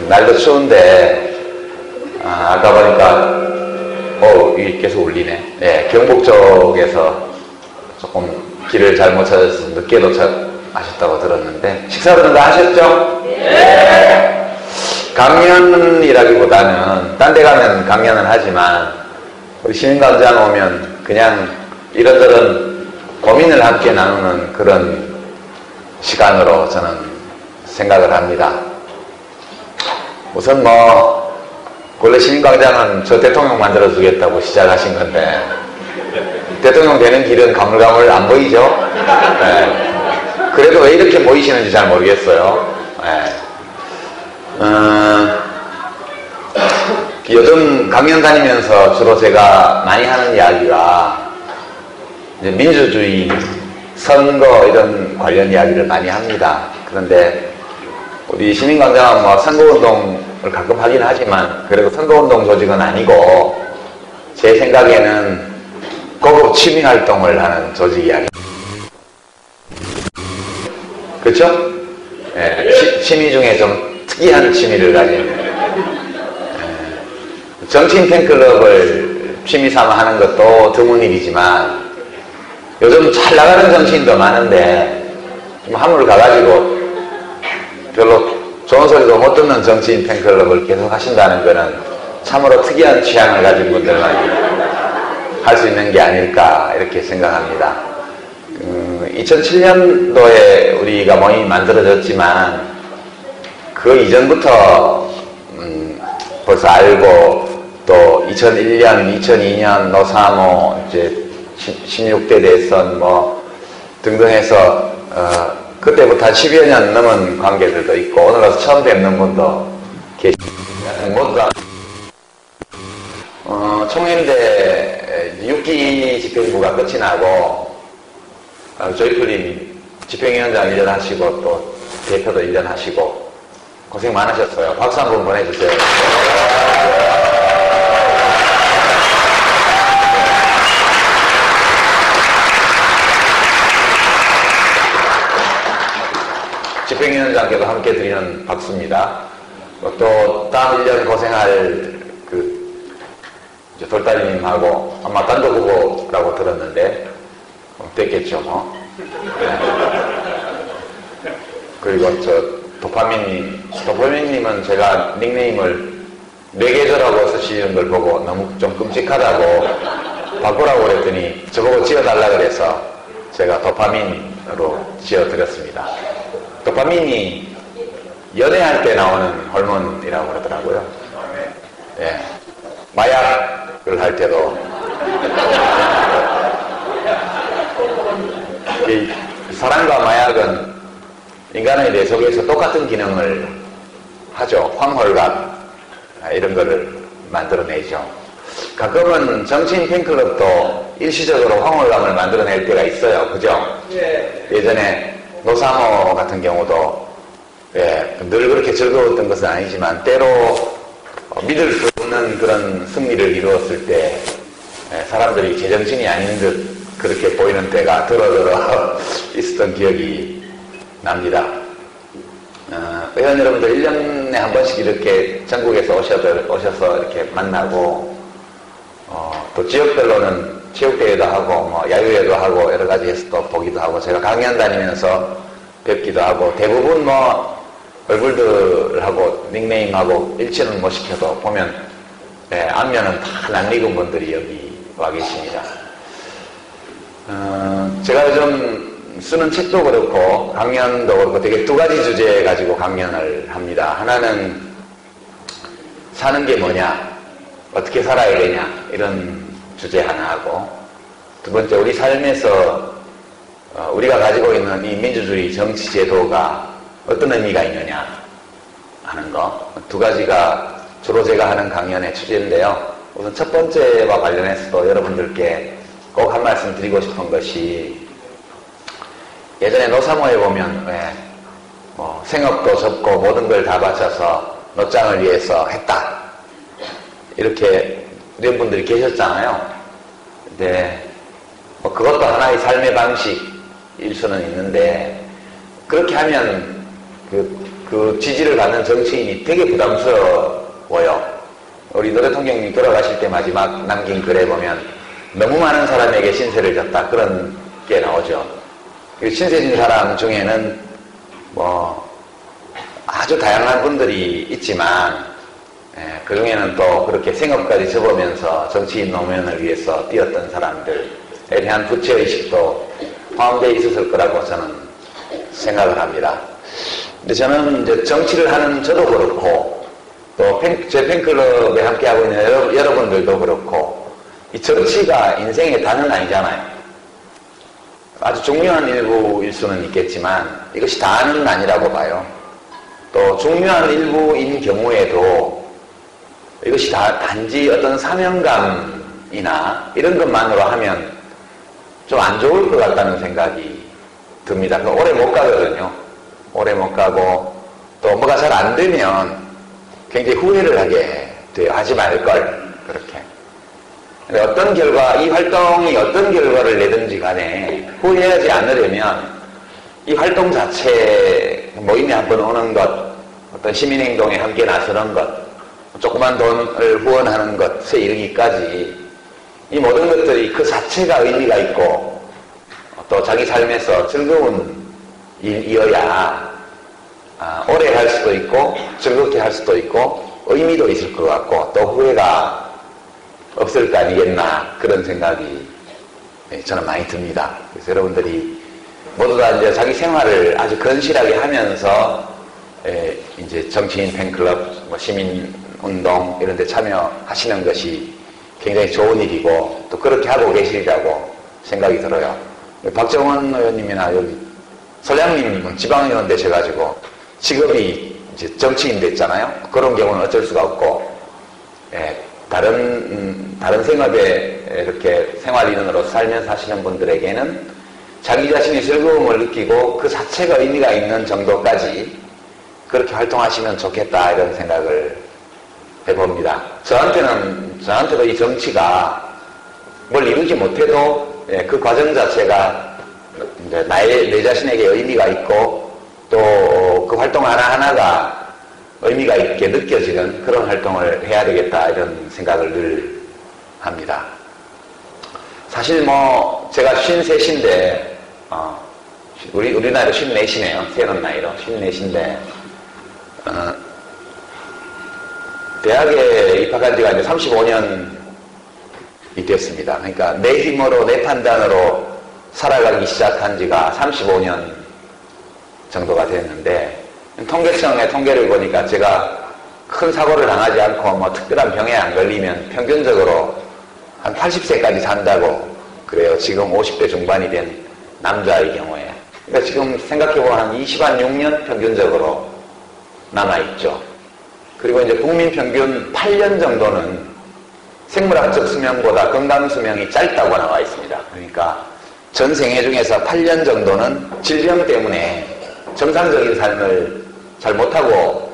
날도 추운데, 아까 보니까, 이게 계속 울리네. 예, 경북 쪽에서 조금 길을 잘못 찾아서 늦게 도착하셨다고 들었는데, 식사는 다 하셨죠? 네! 강연이라기보다는, 딴 데 가면 강연을 하지만, 우리 시민광장 오면 그냥 이런저런 고민을 함께 나누는 그런 시간으로 저는 생각을 합니다. 우선 원래 시민광장은 저 대통령 만들어주겠다고 시작하신 건데, 대통령 되는 길은 가물가물 안 보이죠? 네. 그래도 왜 이렇게 모이시는지 잘 모르겠어요. 네. 요즘 강연 다니면서 주로 제가 많이 하는 이야기가 이제 민주주의, 선거 이런 관련 이야기를 많이 합니다. 그런데 우리 시민광장은 선거운동을 가끔 하긴 하지만 그래도 선거운동 조직은 아니고 제 생각에는 고급 취미활동을 하는 조직 이야기. 그렇죠? 네, 취미 중에 좀 특이한 취미를 가진 정치인 팬클럽을 취미 삼아 하는 것도 드문 일이지만 요즘 잘 나가는 정치인도 많은데 좀 한물 가가지고 별로 좋은 소리도 못 듣는 정치인 팬클럽을 계속 하신다는 거는 참으로 특이한 취향을 가진 분들만이 할 수 있는 게 아닐까 이렇게 생각합니다. 2007년도에 우리가 모임이 만들어졌지만 그 이전부터 벌써 알고 또 2001년, 2002년 노사모 이제 16대 대선 등등 해서 그때부터 한 10여 년 넘은 관계들도 있고 오늘 와서 처음 뵙는 분도 계십니다. 모두 다 총회인데 6기 집행부가 끝이 나고 조이풀님 집행위원장 1년 하시고 또 대표도 1년 하시고 고생 많으셨어요. 박수 한번 보내주세요. 집행위원장께도 함께 드리는 박수입니다. 또 다음 1년 고생할 이제 돌다리님하고 아마 단독 후보라고 들었는데 됐겠죠 네. 그리고 도파민님은 제가 닉네임을 뇌계절하고 쓰시는 걸 보고 너무 좀 끔찍하다고 바꾸라고 그랬더니 저보고 지어달라 그래서 제가 도파민으로 지어드렸습니다. 도파민이 연애할 때 나오는 호르몬이라고 그러더라고요. 예. 마약을 할 때도 사랑과 마약은 인간의 뇌 속에서 똑같은 기능을 하죠. 황홀감 이런 거를 만들어내죠. 가끔은 정치인 팬클럽도 일시적으로 황홀감을 만들어낼 때가 있어요. 그죠? 예. 예전에 노사모 같은 경우도 늘 그렇게 즐거웠던 것은 아니지만 때로 믿을 수 없는 그런 승리를 이루었을 때 사람들이 제정신이 아닌 듯 그렇게 보이는 때가 들어 있었던 기억이 납니다. 의원 여러분들 1년에 한 번씩 이렇게 전국에서 오셔서 이렇게 만나고 또 지역별로는 체육대회도 하고 야유회도 하고 여러 가지 해서 또 보기도 하고 제가 강연 다니면서 뵙기도 하고 대부분 얼굴들하고 닉네임하고 일치는 못 시켜도 보면 안면은 다 낯익은 분들이 여기 와 계십니다. 제가 요즘 쓰는 책도 그렇고 강연도 그렇고 되게 두 가지 주제 가지고 강연을 합니다. 하나는 사는 게 뭐냐, 어떻게 살아야 되냐 이런 주제 하나 하고 두 번째 우리 삶에서 우리가 가지고 있는 이 민주주의 정치 제도가 어떤 의미가 있느냐 하는 거 두 가지가 주로 제가 하는 강연의 주제인데요. 우선 첫 번째와 관련해서도 여러분들께 꼭 한 말씀 드리고 싶은 것이 예전에 노사모에 보면 생업도 접고 모든 걸 다 바쳐서 노장을 위해서 했다 이렇게 이런 분들이 계셨잖아요. 근데 그것도 하나의 삶의 방식일 수는 있는데 그렇게 하면 그 그 지지를 받는 정치인이 되게 부담스러워요. 우리 노 대통령님 돌아가실 때 마지막 남긴 글에 보면 너무 많은 사람에게 신세를 졌다 그런 게 나오죠. 신세 진 사람 중에는 뭐 아주 다양한 분들이 있지만 그 중에는 또 그렇게 생업까지 접으면서 정치인 노무현을 위해서 뛰었던 사람들에 대한 부채의식도 포함되어 있었을 거라고 저는 생각을 합니다. 근데 저는 이제 정치를 하는 저도 그렇고 또 제 팬클럽에 함께하고 있는 여러분들도 그렇고 이 정치가 인생의 다는 아니잖아요. 아주 중요한 일부일 수는 있겠지만 이것이 다는 아니라고 봐요. 또 중요한 일부인 경우에도 이것이 단지 어떤 사명감이나 이런 것만으로 하면 좀 안 좋을 것 같다는 생각이 듭니다. 오래 못 가거든요. 오래 못 가고 또 뭐가 잘 안 되면 굉장히 후회를 하게 돼요. 하지 말걸 그렇게. 어떤 결과, 이 활동이 어떤 결과를 내든지 간에 후회하지 않으려면 이 활동 자체, 모임에 한번 오는 것, 어떤 시민행동에 함께 나서는 것, 조그만 돈을 후원하는 것에 이르기까지 이 모든 것들이 그 자체가 의미가 있고 또 자기 삶에서 즐거운 일이어야 오래 할 수도 있고 즐겁게 할 수도 있고 의미도 있을 것 같고 또 후회가 없을 거 아니겠나 그런 생각이 저는 많이 듭니다. 그래서 여러분들이 모두 다 이제 자기 생활을 아주 건실하게 하면서 이제 정치인 팬클럽, 뭐 시민운동 이런 데 참여하시는 것이 굉장히 좋은 일이고 또 그렇게 하고 계시리라고 생각이 들어요. 박정원 의원님이나 여기 설량님은 지방의원 되셔가지고 직업이 이제 정치인 됐잖아요. 그런 경우는 어쩔 수가 없고 다른 생업에 이렇게 생활인으로 살면서 하시는 분들에게는 자기 자신의 즐거움을 느끼고 그 자체가 의미가 있는 정도까지 그렇게 활동하시면 좋겠다 이런 생각을 해봅니다. 저한테도 이 정치가 뭘 이루지 못해도 그 과정 자체가 내 자신에게 의미가 있고 또 그 활동 하나하나가 의미가 있게 느껴지는 그런 활동을 해야 되겠다 이런 생각을 늘 합니다. 사실 뭐 제가 53인데 우리 나이로 54시네요. 새로운 나이로 54시인데 대학에 입학한 지가 이제 35년이 됐습니다. 그러니까 내 힘으로 내 판단으로 살아가기 시작한 지가 35년 정도가 됐는데 통계청의 통계를 보니까 제가 큰 사고를 당하지 않고 뭐 특별한 병에 안 걸리면 평균적으로 한 80세까지 산다고 그래요. 지금 50대 중반이 된 남자의 경우에. 그러니까 지금 생각해보면 한 26년 평균적으로 남아있죠. 그리고 이제 국민 평균 8년 정도는 생물학적 수명보다 건강 수명이 짧다고 나와 있습니다. 그러니까 전 생애 중에서 8년 정도는 질병 때문에 정상적인 삶을 잘 못하고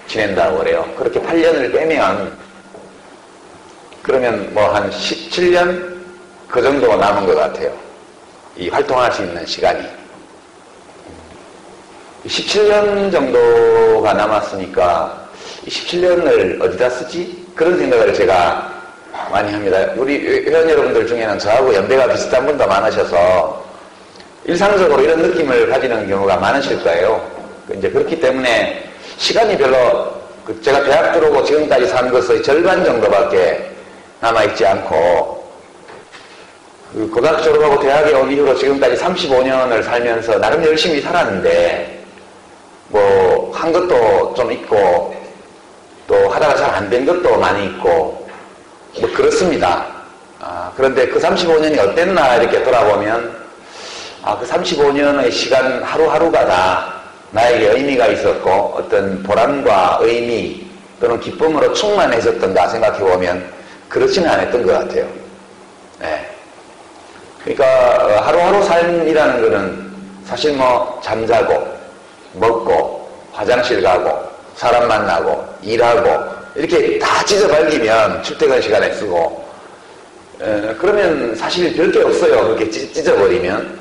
지낸다고 그래요. 그렇게 8년을 빼면 그러면 뭐 한 17년 그 정도 남은 것 같아요. 이 활동할 수 있는 시간이 17년 정도가 남았으니까 이 17년을 어디다 쓰지? 그런 생각을 제가 많이 합니다. 우리 회원 여러분들 중에는 저하고 연배가 비슷한 분도 많으셔서 일상적으로 이런 느낌을 가지는 경우가 많으실 거예요. 이제 그렇기 때문에 시간이 별로 제가 대학 들어오고 지금까지 산 것의 절반 정도밖에 남아있지 않고 고등학교 졸업하고 대학에 온 이후로 지금까지 35년을 살면서 나름 열심히 살았는데 뭐 한 것도 좀 있고 또 하다가 잘 안 된 것도 많이 있고 뭐 그렇습니다. 그런데 그 35년이 어땠나 이렇게 돌아보면 그 35년의 시간 하루하루가 다 나에게 의미가 있었고 어떤 보람과 의미 또는 기쁨으로 충만했었던가 생각해보면 그렇지는 않았던 것 같아요. 네. 그러니까 하루하루 삶이라는 거는 사실 뭐 잠자고 먹고 화장실 가고 사람 만나고 일하고 이렇게 다 찢어발기면 출퇴근 시간에 쓰고 그러면 사실 별게 없어요. 그렇게 찢어버리면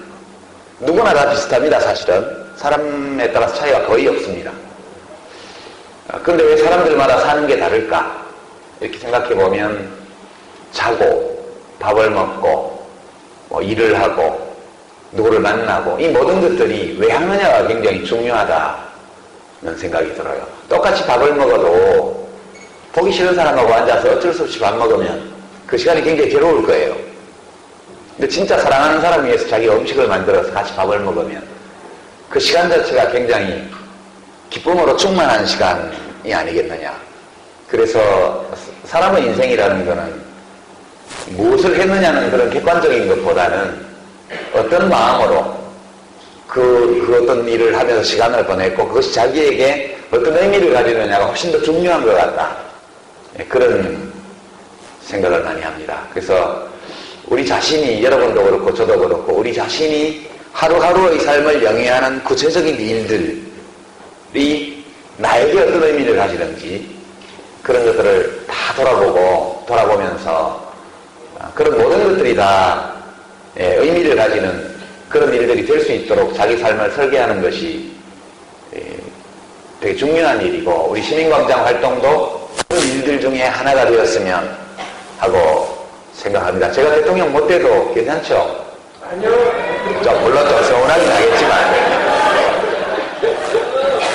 누구나 다 비슷합니다. 사실은 사람에 따라서 차이가 거의 없습니다. 그런데 왜 사람들마다 사는 게 다를까? 이렇게 생각해 보면 자고 밥을 먹고 뭐 일을 하고 누구를 만나고 이 모든 것들이 왜 하느냐가 굉장히 중요하다는 생각이 들어요. 똑같이 밥을 먹어도 보기 싫은 사람하고 앉아서 어쩔 수 없이 밥 먹으면 그 시간이 굉장히 괴로울 거예요. 근데 진짜 사랑하는 사람 위해서 자기가 음식을 만들어서 같이 밥을 먹으면 그 시간 자체가 굉장히 기쁨으로 충만한 시간이 아니겠느냐. 그래서 사람의 인생이라는 거는 무엇을 했느냐는 그런 객관적인 것보다는 어떤 마음으로 그 어떤 일을 하면서 시간을 보냈고 그것이 자기에게 어떤 의미를 가지느냐가 훨씬 더 중요한 것 같다. 그런 생각을 많이 합니다. 그래서 우리 자신이, 여러분도 그렇고 저도 그렇고 우리 자신이 하루하루의 삶을 영위하는 구체적인 일들이 나에게 어떤 의미를 가지는지 그런 것들을 다 돌아보면서 그런 모든 것들이 다 의미를 가지는 그런 일들이 될 수 있도록 자기 삶을 설계하는 것이 되게 중요한 일이고 우리 시민광장 활동도 그런 일들 중에 하나가 되었으면 하고 생각합니다. 제가 대통령 못 돼도 괜찮죠? 아니요. 물론 좀 서운하긴 하겠지만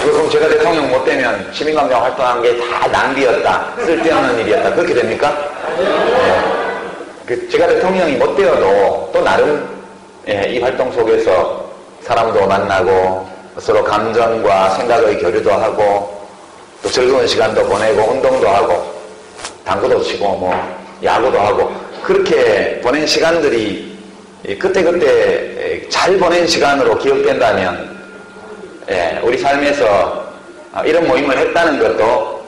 그럼 제가 대통령 못 되면 시민광장 활동한 게 다 낭비였다, 쓸데없는 일이었다 그렇게 됩니까? 제가 대통령이 못 되어도 또 나름 이 활동 속에서 사람도 만나고 서로 감정과 생각의 교류도 하고 또 즐거운 시간도 보내고 운동도 하고 당구도 치고 뭐 야구도 하고 그렇게 보낸 시간들이 그때그때 잘 보낸 시간으로 기억된다면 우리 삶에서 이런 모임을 했다는 것도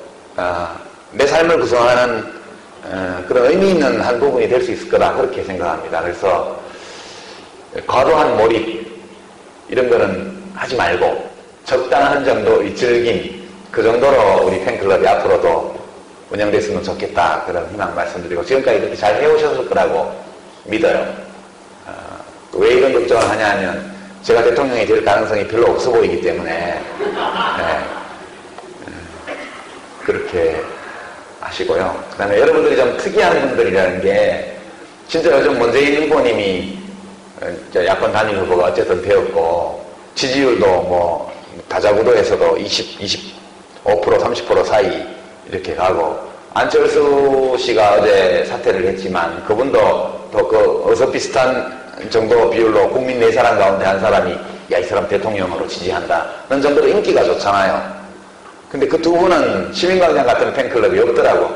내 삶을 구성하는 그런 의미 있는 한 부분이 될 수 있을 거다 그렇게 생각합니다. 그래서 과도한 몰입 이런 거는 하지 말고 적당한 정도의 즐김 그 정도로 우리 팬클럽이 앞으로도 운영됐으면 좋겠다 그런 희망 말씀드리고 지금까지 그렇게 잘 해오셨을 거라고 믿어요. 왜 이런 걱정을 하냐 하면 제가 대통령이 될 가능성이 별로 없어 보이기 때문에 그렇게 하시고요. 그 다음에 여러분들이 좀 특이한 분들이라는 게 진짜 요즘 문재인 후보님이 야권 단일 후보가 어쨌든 되었고 지지율도 뭐 다자구도에서도 25% 30% 사이 이렇게 가고 안철수 씨가 어제 사퇴를 했지만 그분도 더 그 어서비슷한 정도 비율로 국민 4사람 가운데 한 사람이 야, 이 사람 대통령으로 지지한다 그런 정도로 인기가 좋잖아요. 근데 그 두 분은 시민광장 같은 팬클럽이 없더라고.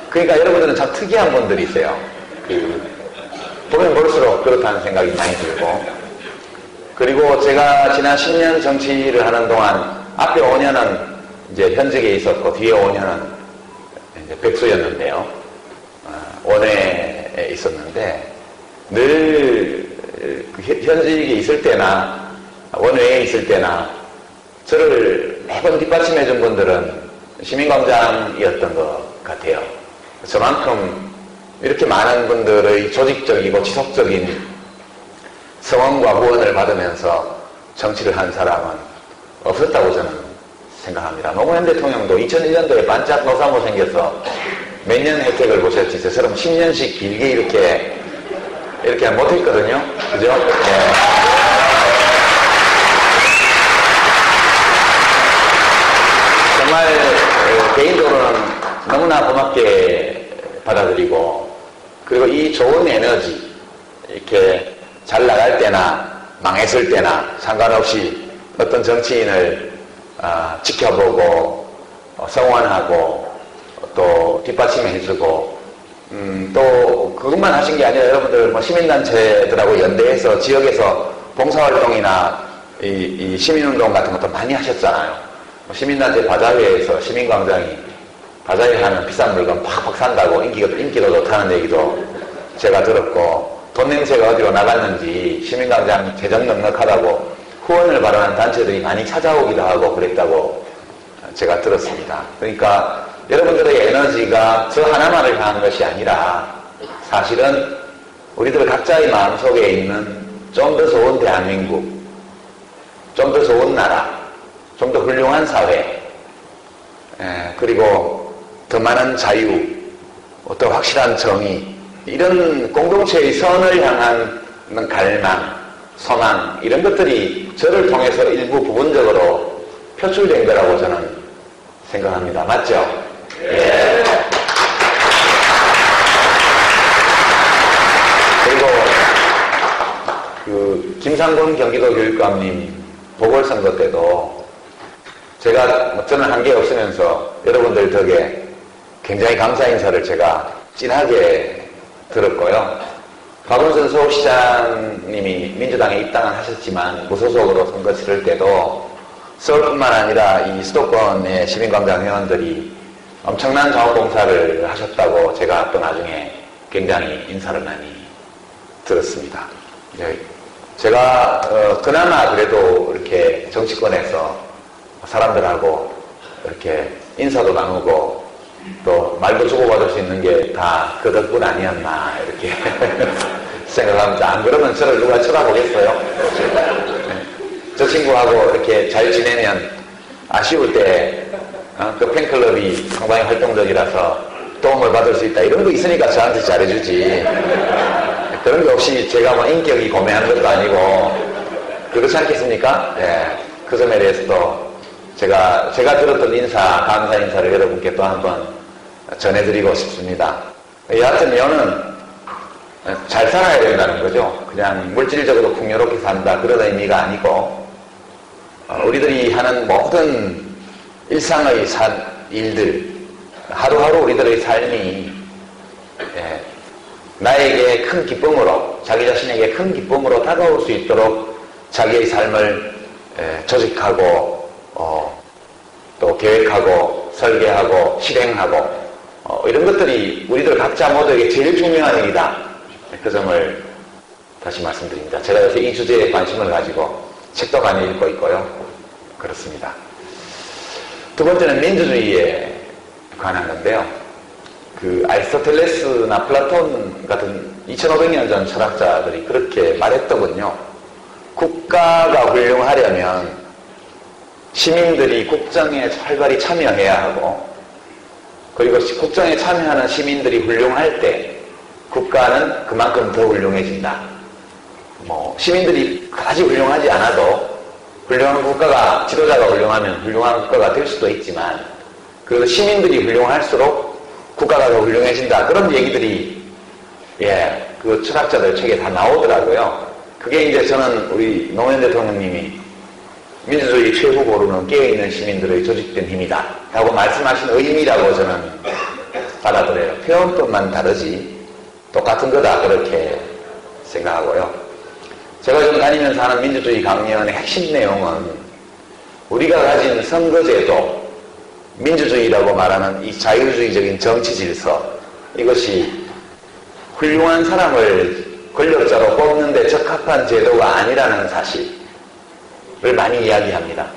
그러니까 여러분들은 참 특이한 분들이세요. 보면 볼수록 그렇다는 생각이 많이 들고 그리고 제가 지난 10년 정치를 하는 동안 앞에 5년은 이제 현직에 있었고 뒤에 5년은 이제 백수였는데요. 원외에 있었는데 늘 현직에 있을 때나 원외에 있을 때나 저를 매번 뒷받침해 준 분들은 시민광장이었던 것 같아요. 저만큼 이렇게 많은 분들의 조직적이고 지속적인 성원과 후원을 받으면서 정치를 한 사람은 없었다고 저는 생각합니다. 노무현 대통령도 2001년도에 반짝 노사모 생겨서 몇 년 혜택을 보셨지 저처럼 10년씩 길게 이렇게 못했거든요. 그죠? 정말 개인적으로는 너무나 고맙게 받아들이고 그리고 이 좋은 에너지 이렇게 잘 나갈 때나 망했을 때나 상관없이 어떤 정치인을 지켜보고 성원하고 또 뒷받침해주고 또 그것만 하신 게 아니라 여러분들 뭐 시민단체들하고 연대해서 지역에서 봉사활동이나 이 시민운동 같은 것도 많이 하셨잖아요. 시민단체 바자회에서 시민광장이 바자회 하면 비싼 물건 팍팍 산다고 인기도 좋다는 얘기도 제가 들었고 돈 냄새가 어디로 나갔는지 시민광장 재정 넉넉하다고 후원을 바라는 단체들이 많이 찾아오기도 하고 그랬다고 제가 들었습니다. 그러니까 여러분들의 에너지가 저 하나만을 향한 것이 아니라 사실은 우리들 각자의 마음속에 있는 좀 더 좋은 대한민국, 좀 더 좋은 나라, 좀 더 훌륭한 사회 그리고 더 많은 자유, 더 확실한 정의, 이런 공동체의 선을 향한 갈망, 소망, 이런 것들이 저를 통해서 일부 부분적으로 표출된 거라고 저는 생각합니다. 맞죠? 예. 그리고 김상곤 경기도교육감님 보궐선거 때도 저는 한계 없으면서 여러분들 덕에 굉장히 감사 인사를 제가 진하게 들었고요. 박원순 서울시장님이 민주당에 입당을 하셨지만 무소속으로 선거 치를 때도 서울뿐만 아니라 이 수도권의 시민광장 회원들이 엄청난 자원봉사를 하셨다고 제가 또 나중에 굉장히 인사를 많이 들었습니다. 제가 그나마 그래도 이렇게 정치권에서 사람들하고 이렇게 인사도 나누고 또 말도 주고받을 수 있는 게 다 그 덕분 아니었나 이렇게 생각합니다. 안 그러면 저를 누가 쳐다보겠어요? 저 친구하고 이렇게 잘 지내면 아쉬울 때 그 팬클럽이 상당히 활동적이라서 도움을 받을 수 있다 이런 거 있으니까 저한테 잘해주지. 그런 게 없이 제가 뭐 인격이 고매한 것도 아니고 그렇지 않겠습니까? 예, 그 점에 대해서도 제가 들었던 감사 인사를 여러분께 또 한번 전해드리고 싶습니다. 여하튼 여는 잘 살아야 된다는 거죠. 그냥 물질적으로 풍요롭게 산다 그런 의미가 아니고 우리들이 하는 모든 일상의 일들 하루하루 우리들의 삶이 나에게 큰 기쁨으로 자기 자신에게 큰 기쁨으로 다가올 수 있도록 자기의 삶을 조직하고 또 계획하고 설계하고 실행하고 이런 것들이 우리들 각자 모두에게 제일 중요한 일이다. 그 점을 다시 말씀드립니다. 제가 요새 이 주제에 관심을 가지고 책도 많이 읽고 있고요. 그렇습니다. 두 번째는 민주주의에 관한 건데요. 아리스토텔레스나 플라톤 같은 2500년 전 철학자들이 그렇게 말했더군요. 국가가 훌륭하려면 시민들이 국정에 활발히 참여해야 하고 그리고 국정에 참여하는 시민들이 훌륭할 때 국가는 그만큼 더 훌륭해진다. 시민들이 그다지 훌륭하지 않아도 훌륭한 국가가 지도자가 훌륭하면 훌륭한 국가가 될 수도 있지만 그 시민들이 훌륭할수록 국가가 더 훌륭해진다. 그런 얘기들이 그 철학자들 책에 다 나오더라고요. 그게 이제 저는 우리 노무현 대통령님이 민주주의 최후 보루는 깨어있는 시민들의 조직된 힘이다 라고 말씀하신 의미라고 저는 받아들여요. 표현법만 다르지 똑같은 거다 그렇게 생각하고요. 제가 지금 다니면서 하는 민주주의 강연의 핵심 내용은 우리가 가진 선거제도, 민주주의라고 말하는 이 자유주의적인 정치 질서, 이것이 훌륭한 사람을 권력자로 뽑는 데 적합한 제도가 아니라는 사실을 많이 이야기합니다.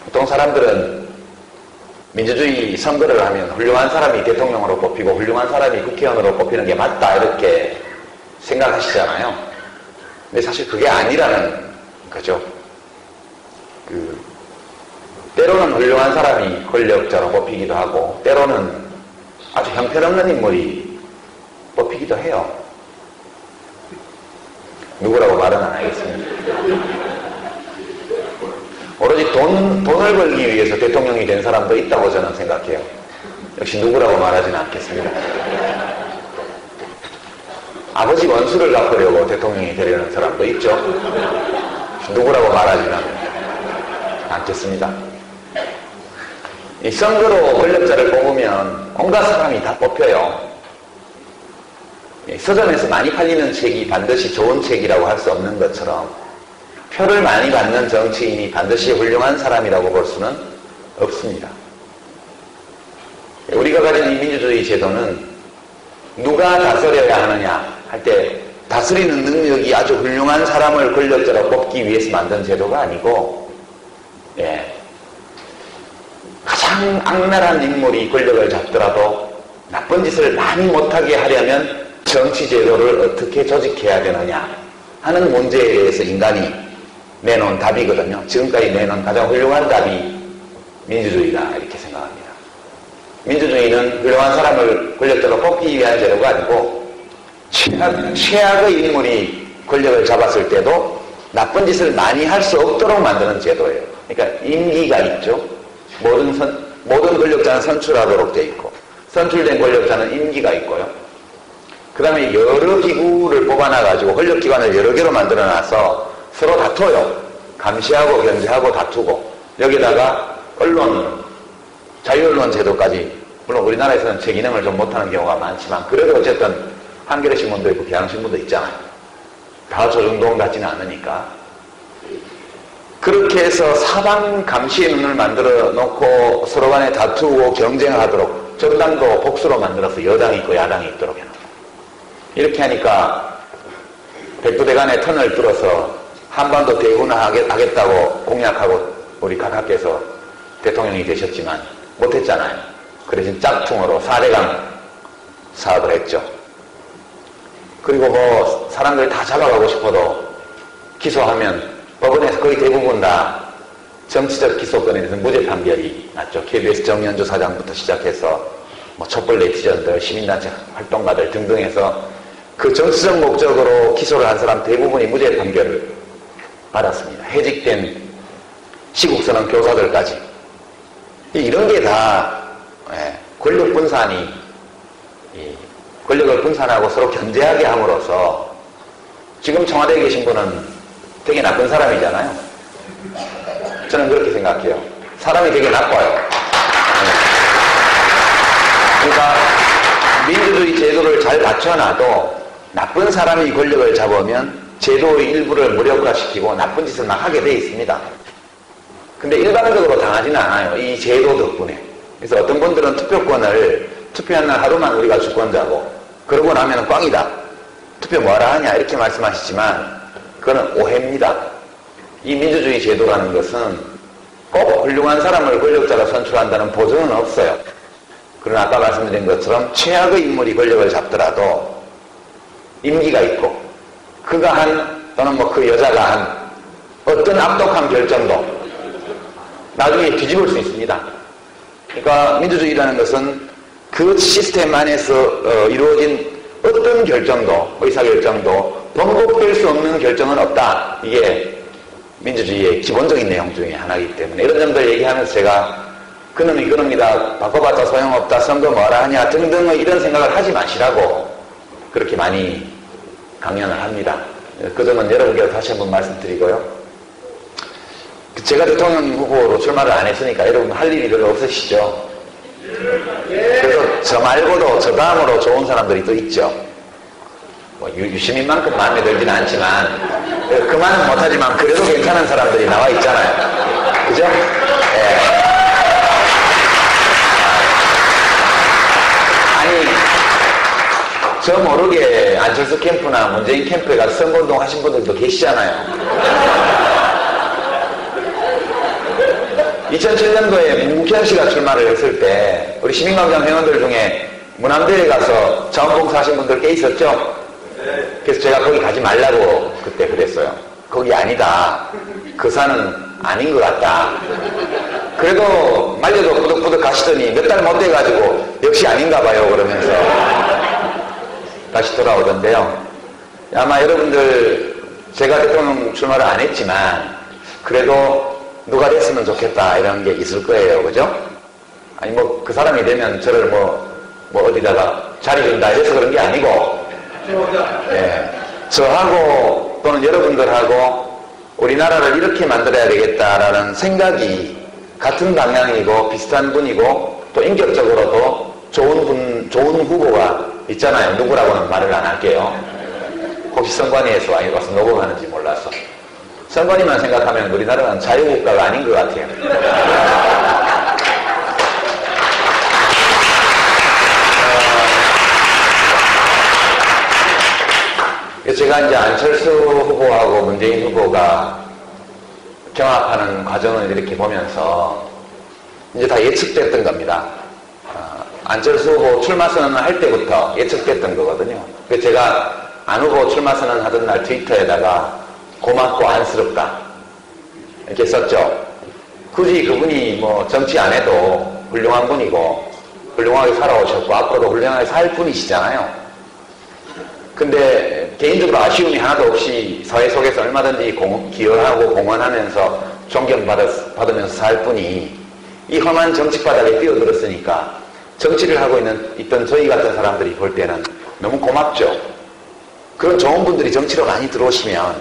보통 사람들은 민주주의 선거를 하면 훌륭한 사람이 대통령으로 뽑히고 훌륭한 사람이 국회의원으로 뽑히는 게 맞다 이렇게 생각하시잖아요. 근데 사실 그게 아니라는 거죠. 때로는 훌륭한 사람이 권력자로 뽑히기도 하고 때로는 아주 형편없는 인물이 뽑히기도 해요. 누구라고 말은 안 하겠습니다. 오로지 돈을 벌기 위해서 대통령이 된 사람도 있다고 저는 생각해요. 역시 누구라고 말하지는 않겠습니다. 아버지 원수를 갚으려고 대통령이 되려는 사람도 있죠. 누구라고 말하지는 않겠습니다. 이 선거로 권력자를 뽑으면 온갖 사람이 다 뽑혀요. 서점에서 많이 팔리는 책이 반드시 좋은 책이라고 할 수 없는 것처럼 표를 많이 받는 정치인이 반드시 훌륭한 사람이라고 볼 수는 없습니다. 우리가 가진 이 민주주의 제도는 누가 다스려야 하느냐 할 때 다스리는 능력이 아주 훌륭한 사람을 권력자로 뽑기 위해서 만든 제도가 아니고 가장 악랄한 인물이 권력을 잡더라도 나쁜 짓을 많이 못하게 하려면 정치 제도를 어떻게 조직해야 되느냐 하는 문제에 대해서 인간이 내놓은 답이거든요. 지금까지 내놓은 가장 훌륭한 답이 민주주의다 이렇게 생각합니다. 민주주의는 훌륭한 사람을 권력자로 뽑기 위한 제도가 아니고 최악의 인물이 권력을 잡았을 때도 나쁜 짓을 많이 할 수 없도록 만드는 제도예요. 그러니까 임기가 있죠. 모든 권력자는 선출하도록 돼 있고 선출된 권력자는 임기가 있고요. 그 다음에 여러 기구를 뽑아놔가지고 권력기관을 여러 개로 만들어놔서 서로 다퉈요. 감시하고 견제하고 다투고 여기다가 언론, 자유언론 제도까지 물론 우리나라에서는 제 기능을 좀 못하는 경우가 많지만 그래도 어쨌든 한겨레 신문도 있고 경향신문도 있잖아요. 다 조중동 같지는 않으니까. 그렇게 해서 사방 감시의 눈을 만들어 놓고 서로 간에 다투고 경쟁하도록 정당도 복수로 만들어서 여당이 있고 야당이 있도록 해놓고 이렇게 하니까 백두대간의 턴을 뚫어서 한반도 대군하겠다고 공약하고 우리 각하께서 대통령이 되셨지만 못했잖아요. 그래서 짝퉁으로 4대강 사업을 했죠. 그리고 뭐 사람들 다 잡아가고 싶어도 기소하면 법원에서 거의 대부분 다 정치적 기소권에 대해서 무죄 판결이 났죠. KBS 정연주 사장부터 시작해서 뭐 촛불 네티즌들, 시민단체 활동가들 등등 해서 그 정치적 목적으로 기소를 한 사람 대부분이 무죄 판결을 받았습니다. 해직된 시국선언 교사들까지. 이런 게 다 권력 분산이 권력을 분산하고 서로 견제하게 함으로써 지금 청와대에 계신 분은 되게 나쁜 사람이잖아요. 저는 그렇게 생각해요. 사람이 되게 나빠요. 그러니까 민주주의 제도를 잘 갖춰놔도 나쁜 사람이 권력을 잡으면 제도의 일부를 무력화시키고 나쁜 짓을 막 하게 돼 있습니다. 근데 일반적으로 당하지는 않아요. 이 제도 덕분에. 그래서 어떤 분들은 투표권을 투표한 날 하루만 우리가 주권자고 그러고 나면 꽝이다. 투표 뭐하라 하냐 이렇게 말씀하시지만 그거는 오해입니다. 이 민주주의 제도라는 것은 꼭 훌륭한 사람을 권력자로 선출한다는 보증은 없어요. 그러나 아까 말씀드린 것처럼 최악의 인물이 권력을 잡더라도 임기가 있고 그가 한 또는 뭐 그 여자가 한 어떤 압독한 결정도 나중에 뒤집을 수 있습니다. 그러니까 민주주의라는 것은 그 시스템 안에서 이루어진 어떤 결정도, 의사결정도 번복될 수 없는 결정은 없다. 이게 민주주의의 기본적인 내용 중에 하나이기 때문에 이런 점들 얘기하면서 제가 그놈이 그놈이다, 바꿔봤자 소용없다, 선거 뭐하라 하냐 등등의 이런 생각을 하지 마시라고 그렇게 많이 강연을 합니다. 그 점은 여러분께 다시 한번 말씀드리고요. 제가 대통령 후보로 출마를 안 했으니까 여러분 할 일이 별로 없으시죠? 그래서 저 말고도 저 다음으로 좋은 사람들이 또 있죠. 뭐 유시민만큼 마음에 들지는 않지만 그만은 못하지만 그래도 괜찮은 사람들이 나와 있잖아요. 그죠? 예. 아니 저 모르게 안철수 캠프나 문재인 캠프에 가서 선거운동 하신 분들도 계시잖아요. 2007년도에 문국현 씨가 출마를 했을 때 우리 시민광장 회원들 중에 문암대에 가서 자원봉사 하신 분들 꽤 있었죠? 그래서 제가 거기 가지 말라고 그때 그랬어요. 거기 아니다. 그 산은 아닌 것 같다. 그래도 말려도 꾸덕꾸덕 가시더니 몇 달 못 돼가지고 역시 아닌가 봐요 그러면서 다시 돌아오던데요. 아마 여러분들 제가 대통령 출마를 안 했지만 그래도 누가 됐으면 좋겠다 이런 게 있을 거예요. 그죠? 아니 뭐 그 사람이 되면 저를 뭐 어디다가 자리 준다 이래서 그런 게 아니고 예, 저하고 또는 여러분들하고 우리나라를 이렇게 만들어야 되겠다라는 생각이 같은 방향이고 비슷한 분이고 또 인격적으로도 좋은 후보가 있잖아요. 누구라고는 말을 안 할게요. 혹시 선관위에서 와서 녹음하는지 몰라서. 선관위만 생각하면 우리나라는 자유국가가 아닌 것 같아요. 제가 이제 안철수 후보하고 문재인 후보가 경합하는 과정을 이렇게 보면서 이제 다 예측됐던 겁니다. 안철수 후보 출마 선언을 할 때부터 예측됐던 거거든요. 그래서 제가 안 후보 출마 선언 하던 날 트위터에다가 고맙고 안쓰럽다 이렇게 썼죠. 굳이 그분이 뭐 정치 안 해도 훌륭한 분이고 훌륭하게 살아오셨고 앞으로도 훌륭하게 살 분이시잖아요. 근데 개인적으로 아쉬움이 하나도 없이 사회 속에서 얼마든지 기여하고 공헌하면서 존경받으면서 살 분이 이 험한 정치 바닥에 뛰어들었으니까 정치를 하고 있던 저희 같은 사람들이 볼 때는 너무 고맙죠. 그런 좋은 분들이 정치로 많이 들어오시면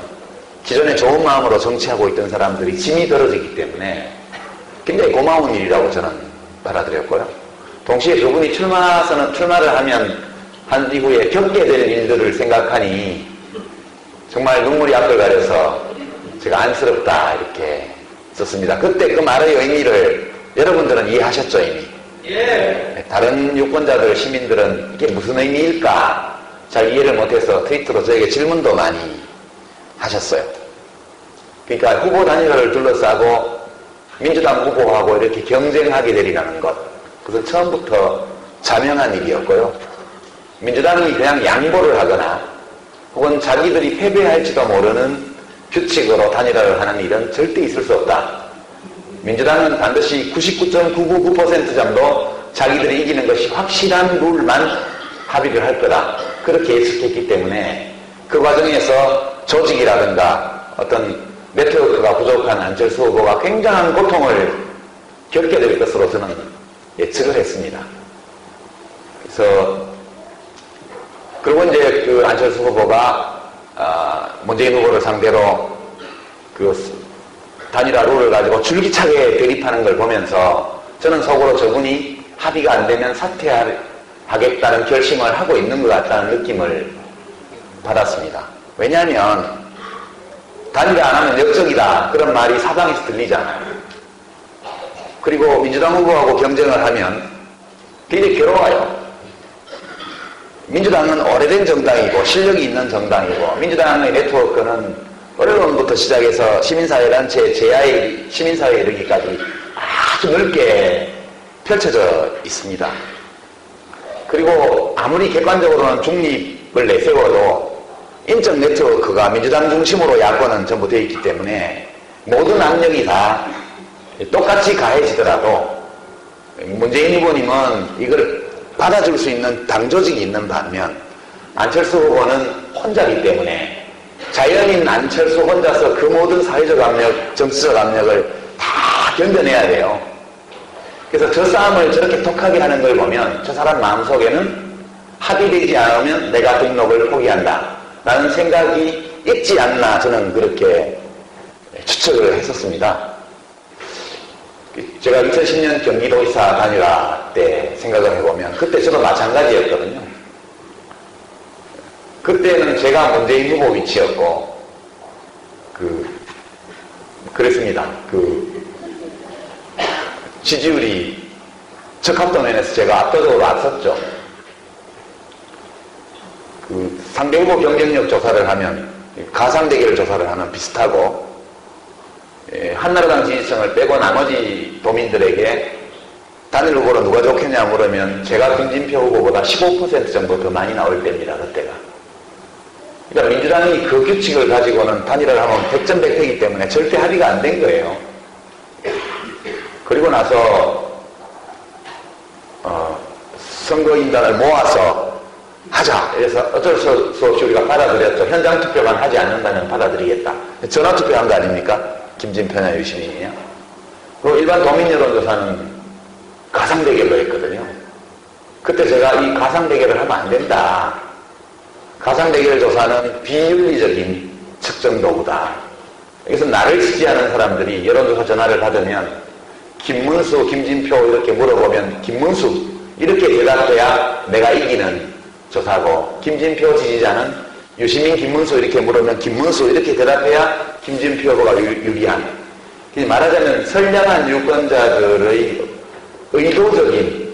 기존에 좋은 마음으로 정치하고 있던 사람들이 짐이 덜어지기 때문에 굉장히 고마운 일이라고 저는 받아들였고요. 동시에 그분이 출마를 하면 한 이후에 겪게 될 일들을 생각하니 정말 눈물이 앞을 가려서 제가 안쓰럽다 이렇게 썼습니다. 그때 그 말의 의미를 여러분들은 이해하셨죠 이미? 예. 다른 유권자들, 시민들은 이게 무슨 의미일까 잘 이해를 못해서 트위터로 저에게 질문도 많이 하셨어요. 그러니까 후보 단일화를 둘러싸고 민주당 후보하고 이렇게 경쟁하게 되리라는 것, 그것은 처음부터 자명한 일이었고요. 민주당이 그냥 양보를 하거나 혹은 자기들이 패배할지도 모르는 규칙으로 단일화를 하는 일은 절대 있을 수 없다. 민주당은 반드시 99.999% 정도 자기들이 이기는 것이 확실한 룰만 합의를 할 거다. 그렇게 예측했기 때문에 그 과정에서 조직이라든가 어떤 네트워크가 부족한 안철수 후보가 굉장한 고통을 겪게 될 것으로 저는 예측을 했습니다. 그래서 그리고 이제 그 안철수 후보가 문재인 후보를 상대로 그 단일화 룰을 가지고 줄기차게 대립하는 걸 보면서 저는 속으로 저분이 합의가 안 되면 사퇴하겠다는 결심을 하고 있는 것 같다는 느낌을 받았습니다. 왜냐하면 단일화 안 하면 역적이다 그런 말이 사방에서 들리잖아요. 그리고 민주당 후보하고 경쟁을 하면 굉장히 괴로워요. 민주당은 오래된 정당이고 실력이 있는 정당이고 민주당의 네트워크는 어려움부터 시작해서 시민사회단체, 제야의 시민사회에 이르기까지 아주 넓게 펼쳐져 있습니다. 그리고 아무리 객관적으로는 중립을 내세워도 인적 네트워크가 민주당 중심으로 야권은 전부 되어 있기 때문에 모든 압력이 다 똑같이 가해지더라도 문재인 후보님은 이걸 받아줄 수 있는 당 조직이 있는 반면 안철수 후보는 혼자이기 때문에 자연인 안철수 혼자서 그 모든 사회적 압력, 정치적 압력을 다 견뎌내야 돼요. 그래서 저 싸움을 저렇게 독하게 하는 걸 보면 저 사람 마음속에는 합의되지 않으면 내가 등록을 포기한다 라는 생각이 있지 않나 저는 그렇게 추측을 했었습니다. 제가 2010년 경기도지사 단일화 때 생각을 해보면 그때 저도 마찬가지였거든요. 그때는 제가 문재인 후보 위치였고 그랬습니다. 지지율이 적합도면에서 제가 압도적으로 앞섰죠. 상대 후보 경쟁력 조사를 하면 가상대결 조사를 하면 비슷하고 한나라당 지지층을 빼고 나머지 도민들에게 단일 후보로 누가 좋겠냐 물으면 제가 김진표 후보보다 15% 정도 더 많이 나올 때입니다. 그때가. 그러니까 민주당이 그 규칙을 가지고는 단일화를 하면 100점 100패이기 때문에 절대 합의가 안 된 거예요. 그리고 나서 선거인단을 모아서 하자. 그래서 어쩔 수 없이 우리가 받아들였죠. 현장 투표만 하지 않는다면 받아들이겠다. 전화 투표한 거 아닙니까? 김진표나 유시민이요. 그리고 일반 도민 여론조사는 가상대결로 했거든요. 그때 제가 이 가상대결을 하면 안 된다. 가상대결 조사는 비윤리적인 측정 도구다. 여기서 나를 지지하는 사람들이 여론조사 전화를 받으면 김문수, 김진표 이렇게 물어보면 김문수 이렇게 대답해야 내가 이기는 조사고 김진표 지지자는 유시민, 김문수 이렇게 물으면 김문수 이렇게 대답해야 김진표 후보가 유리한. 말하자면 선량한 유권자들의 의도적인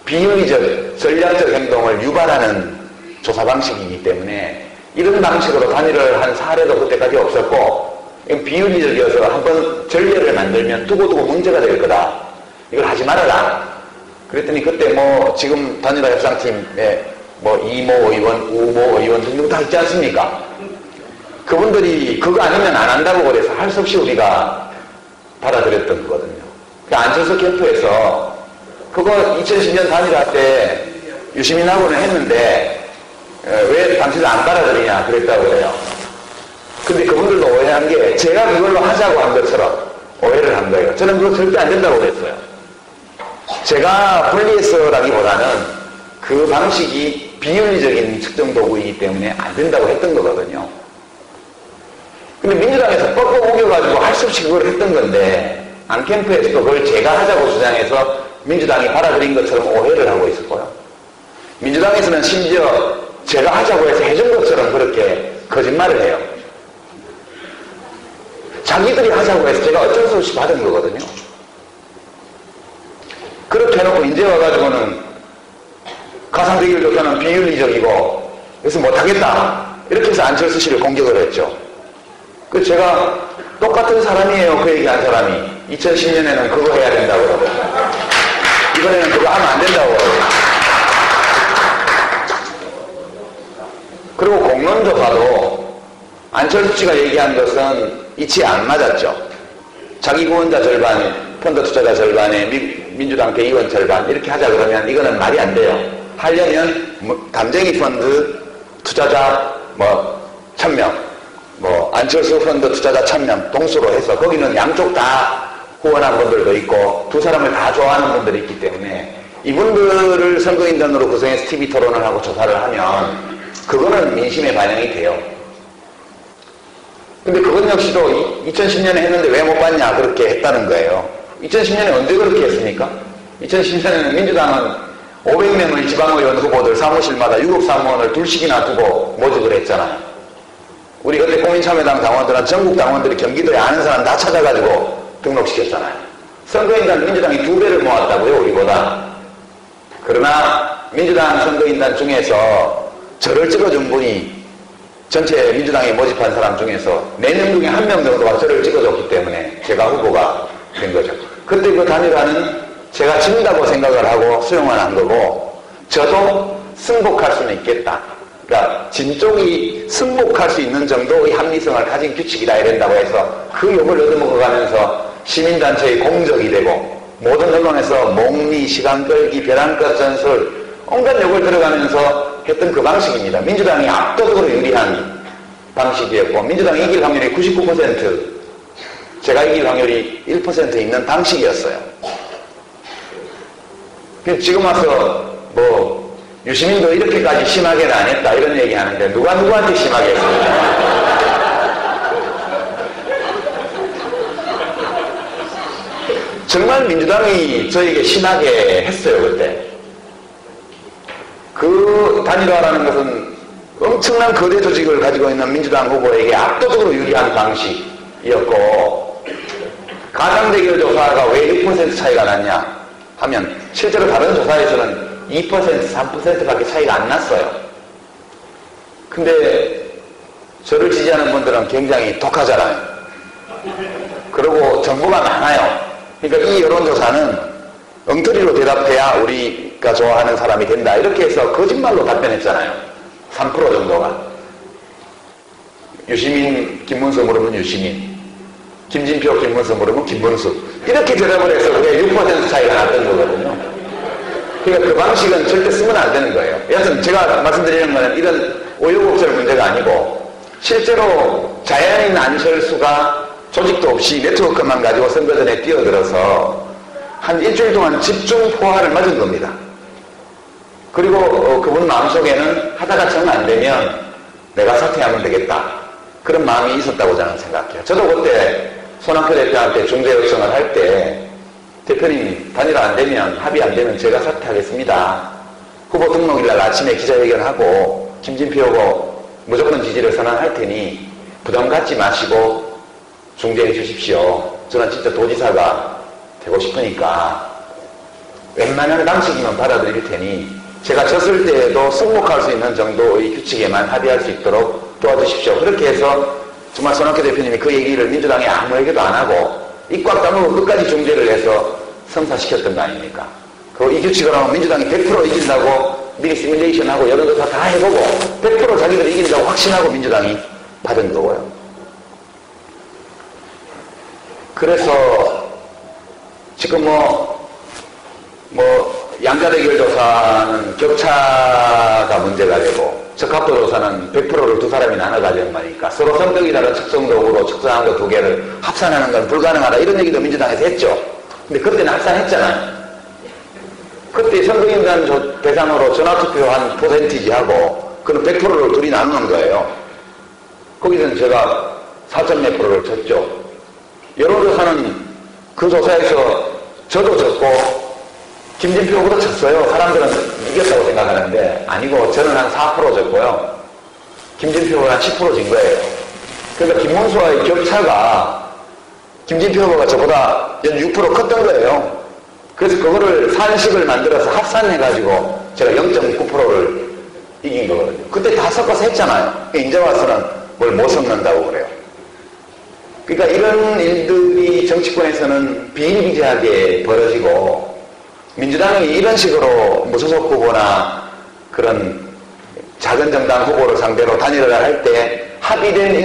비윤리적 전략적 행동을 유발하는 조사 방식이기 때문에 이런 방식으로 단일화를 한 사례도 그때까지 없었고 비윤리적이어서 한번 전례를 만들면 두고두고 문제가 될 거다. 이걸 하지 말아라. 그랬더니 그때 지금 단일화 협상팀에 이모 의원, 우모 의원 등등 다 있지 않습니까? 그분들이 그거 아니면 안 한다고 그래서 할 수 없이 우리가 받아들였던 거거든요. 그러니까 안철수 캠프에서 그거 2010년 단일화 때 유시민하고는 했는데 왜 당신들 안 받아들이냐 그랬다고 그래요. 근데 그분들도 오해한 게 제가 그걸로 하자고 한 것처럼 오해를 한 거예요. 저는 그거 절대 안 된다고 그랬어요. 제가 분리해서라기보다는 그 방식이 비윤리적인 측정 도구이기 때문에 안 된다고 했던 거거든요. 근데 민주당에서 뻑뻑 우겨가지고 할 수 없이 그걸 했던 건데 안캠프에서도 그걸 제가 하자고 주장해서 민주당이 받아들인 것처럼 오해를 하고 있었고요. 민주당에서는 심지어 제가 하자고 해서 해준 것처럼 그렇게 거짓말을 해요. 자기들이 하자고 해서 제가 어쩔 수 없이 받은 거거든요. 그렇게 해놓고 이제 와가지고는 가상대결 조사는 비윤리적이고 그래서 못하겠다 이렇게 해서 안철수 씨를 공격을 했죠. 그 제가 똑같은 사람이에요. 그 얘기한 사람이 2010년에는 그거 해야 된다고 그러고 이번에는 그거 하면 안 된다고 그러고 그리고 공론조사도 안철수 씨가 얘기한 것은 이치에 안 맞았죠. 자기 후원자 절반, 펀드 투자자 절반에 민주당 대의원 절반 이렇게 하자 그러면 이거는 말이 안 돼요. 하려면 담쟁이 펀드 투자자 1000명, 안철수 펀드 투자자 1000명 동수로 해서 거기는 양쪽 다 후원한 분들도 있고 두 사람을 다 좋아하는 분들이 있기 때문에 이분들을 선거인단으로 구성해서 TV 토론을 하고 조사를 하면 그거는 민심에 반영이 돼요. 근데 그건 역시도 2010년에 했는데 왜 못 받냐 그렇게 했다는 거예요. 2010년에 언제 그렇게 했습니까? 2010년에는 민주당은 500명의 지방의원 후보들 사무실마다 6억 사무원을 둘씩이나 두고 모집을 했잖아요. 우리 그때 국민참여당 당원들은 전국 당원들이 경기도에 아는 사람 다 찾아가지고 등록시켰잖아요. 선거인단 민주당이 2배를 모았다고요, 우리보다. 그러나 민주당 선거인단 중에서 저를 찍어준 분이 전체 민주당에 모집한 사람 중에서 4명 중에 1명 정도가 저를 찍어줬기 때문에 제가 후보가 된 거죠. 그때 그 단일화는 제가 진다고 생각을 하고 수용을 한 거고 저도 승복할 수는 있겠다. 그러니까 진 쪽이 승복할 수 있는 정도의 합리성을 가진 규칙이라 해야 된다고 해서 그 욕을 얻어먹어가면서 시민단체의 공적이 되고 모든 언론에서 목리, 시간 끌기, 벼랑끝 전술 온갖 욕을 들어가면서 했던 그 방식입니다. 민주당이 압도적으로 유리한 방식이었고 민주당이 이길 확률이 99%, 제가 이길 확률이 1% 있는 방식이었어요. 지금 와서 유시민도 이렇게까지 심하게는 안 했다 이런 얘기 하는데 누가 누구한테 심하게 했습니까? 정말 민주당이 저에게 심하게 했어요. 그때 그 단일화라는 것은 엄청난 거대 조직을 가지고 있는 민주당 후보에게 압도적으로 유리한 방식이었고 가상대결 조사가 왜 1% 차이가 났냐 하면 실제로 다른 조사에서는 2%, 3%밖에 차이가 안 났어요. 근데 저를 지지하는 분들은 굉장히 독하잖아요. 그리고 정보가 많아요. 그러니까 이 여론조사는 엉터리로 대답해야 우리가 좋아하는 사람이 된다. 이렇게 해서 거짓말로 답변했잖아요. 3% 정도가. 유시민, 김문수 물으면 유시민. 김진표, 김문수 물으면 김문수. 이렇게 대답을 해서 그게 6% 차이가 났던 거거든요. 그러니까 그 방식은 절대 쓰면 안 되는 거예요. 여하튼 제가 말씀드리는 거는 이런 우여곡절 문제가 아니고 실제로 자연인 안철수가 조직도 없이 네트워크만 가지고 선거전에 뛰어들어서 한 일주일 동안 집중 포화를 맞은 겁니다. 그리고 그분 마음속에는 하다가 정 안 되면 내가 사퇴하면 되겠다. 그런 마음이 있었다고 저는 생각해요. 저도 그때 손학규 대표한테 중재 요청을 할 때 대표님 단일화 안 되면 합의 안 되면 제가 사퇴하겠습니다. 후보 등록일날 아침에 기자회견하고 김진표 후보 무조건 지지를 선언할 테니 부담 갖지 마시고 중재해 주십시오. 저는 진짜 도지사가 되고 싶으니까 웬만한 방식이면 받아들일 테니 제가 졌을 때에도 승복할 수 있는 정도의 규칙에만 합의할 수 있도록 도와주십시오. 그렇게 해서 정말 손학규 대표님이 그 얘기를 민주당에 아무 얘기도 안 하고 입 꽉 다물고 끝까지 중재를 해서 성사시켰던 거 아닙니까? 이 규칙을 하면 민주당이 100% 이긴다고 미리 시뮬레이션하고 여론조사 다 해보고 100% 자기들이 이긴다고 확신하고 민주당이 받은 거고요. 그래서 지금 양자대결 조사는 격차가 문제가 되고 적합도 조사는 100%를 두 사람이 나눠가지는 거니까 서로 성격이 다른 측정도구로 측정한 거 두 개를 합산하는 건 불가능하다 이런 얘기도 민주당에서 했죠. 근데 그때는 합산했잖아요. 그때 선거인단 대상으로 전화투표한 퍼센티지하고 그는 100%를 둘이 나누는 거예요. 거기서는 제가 4점 몇 프로를 쳤죠. 여론조사는 그 조사에서 저도 졌고 김진표보다 졌어요. 사람들은 이겼다고 생각하는데 아니고 저는 한 4% 졌고요. 김진표가 한 10%진 거예요. 그러니까 김문수와의 격차가 김진표 후보가 저보다 6% 컸던 거예요. 그래서 그거를 산식을 만들어서 합산해가지고 제가 0.9%를 이긴 거거든요. 그때 다 섞어서 했잖아요. 이제 와서는 뭘 못 섞는다고 그래요. 그러니까 이런 일들이 정치권에서는 비일비재하게 벌어지고 민주당이 이런 식으로 무소속 후보나 그런 작은 정당 후보를 상대로 단일화를 할 때 합의된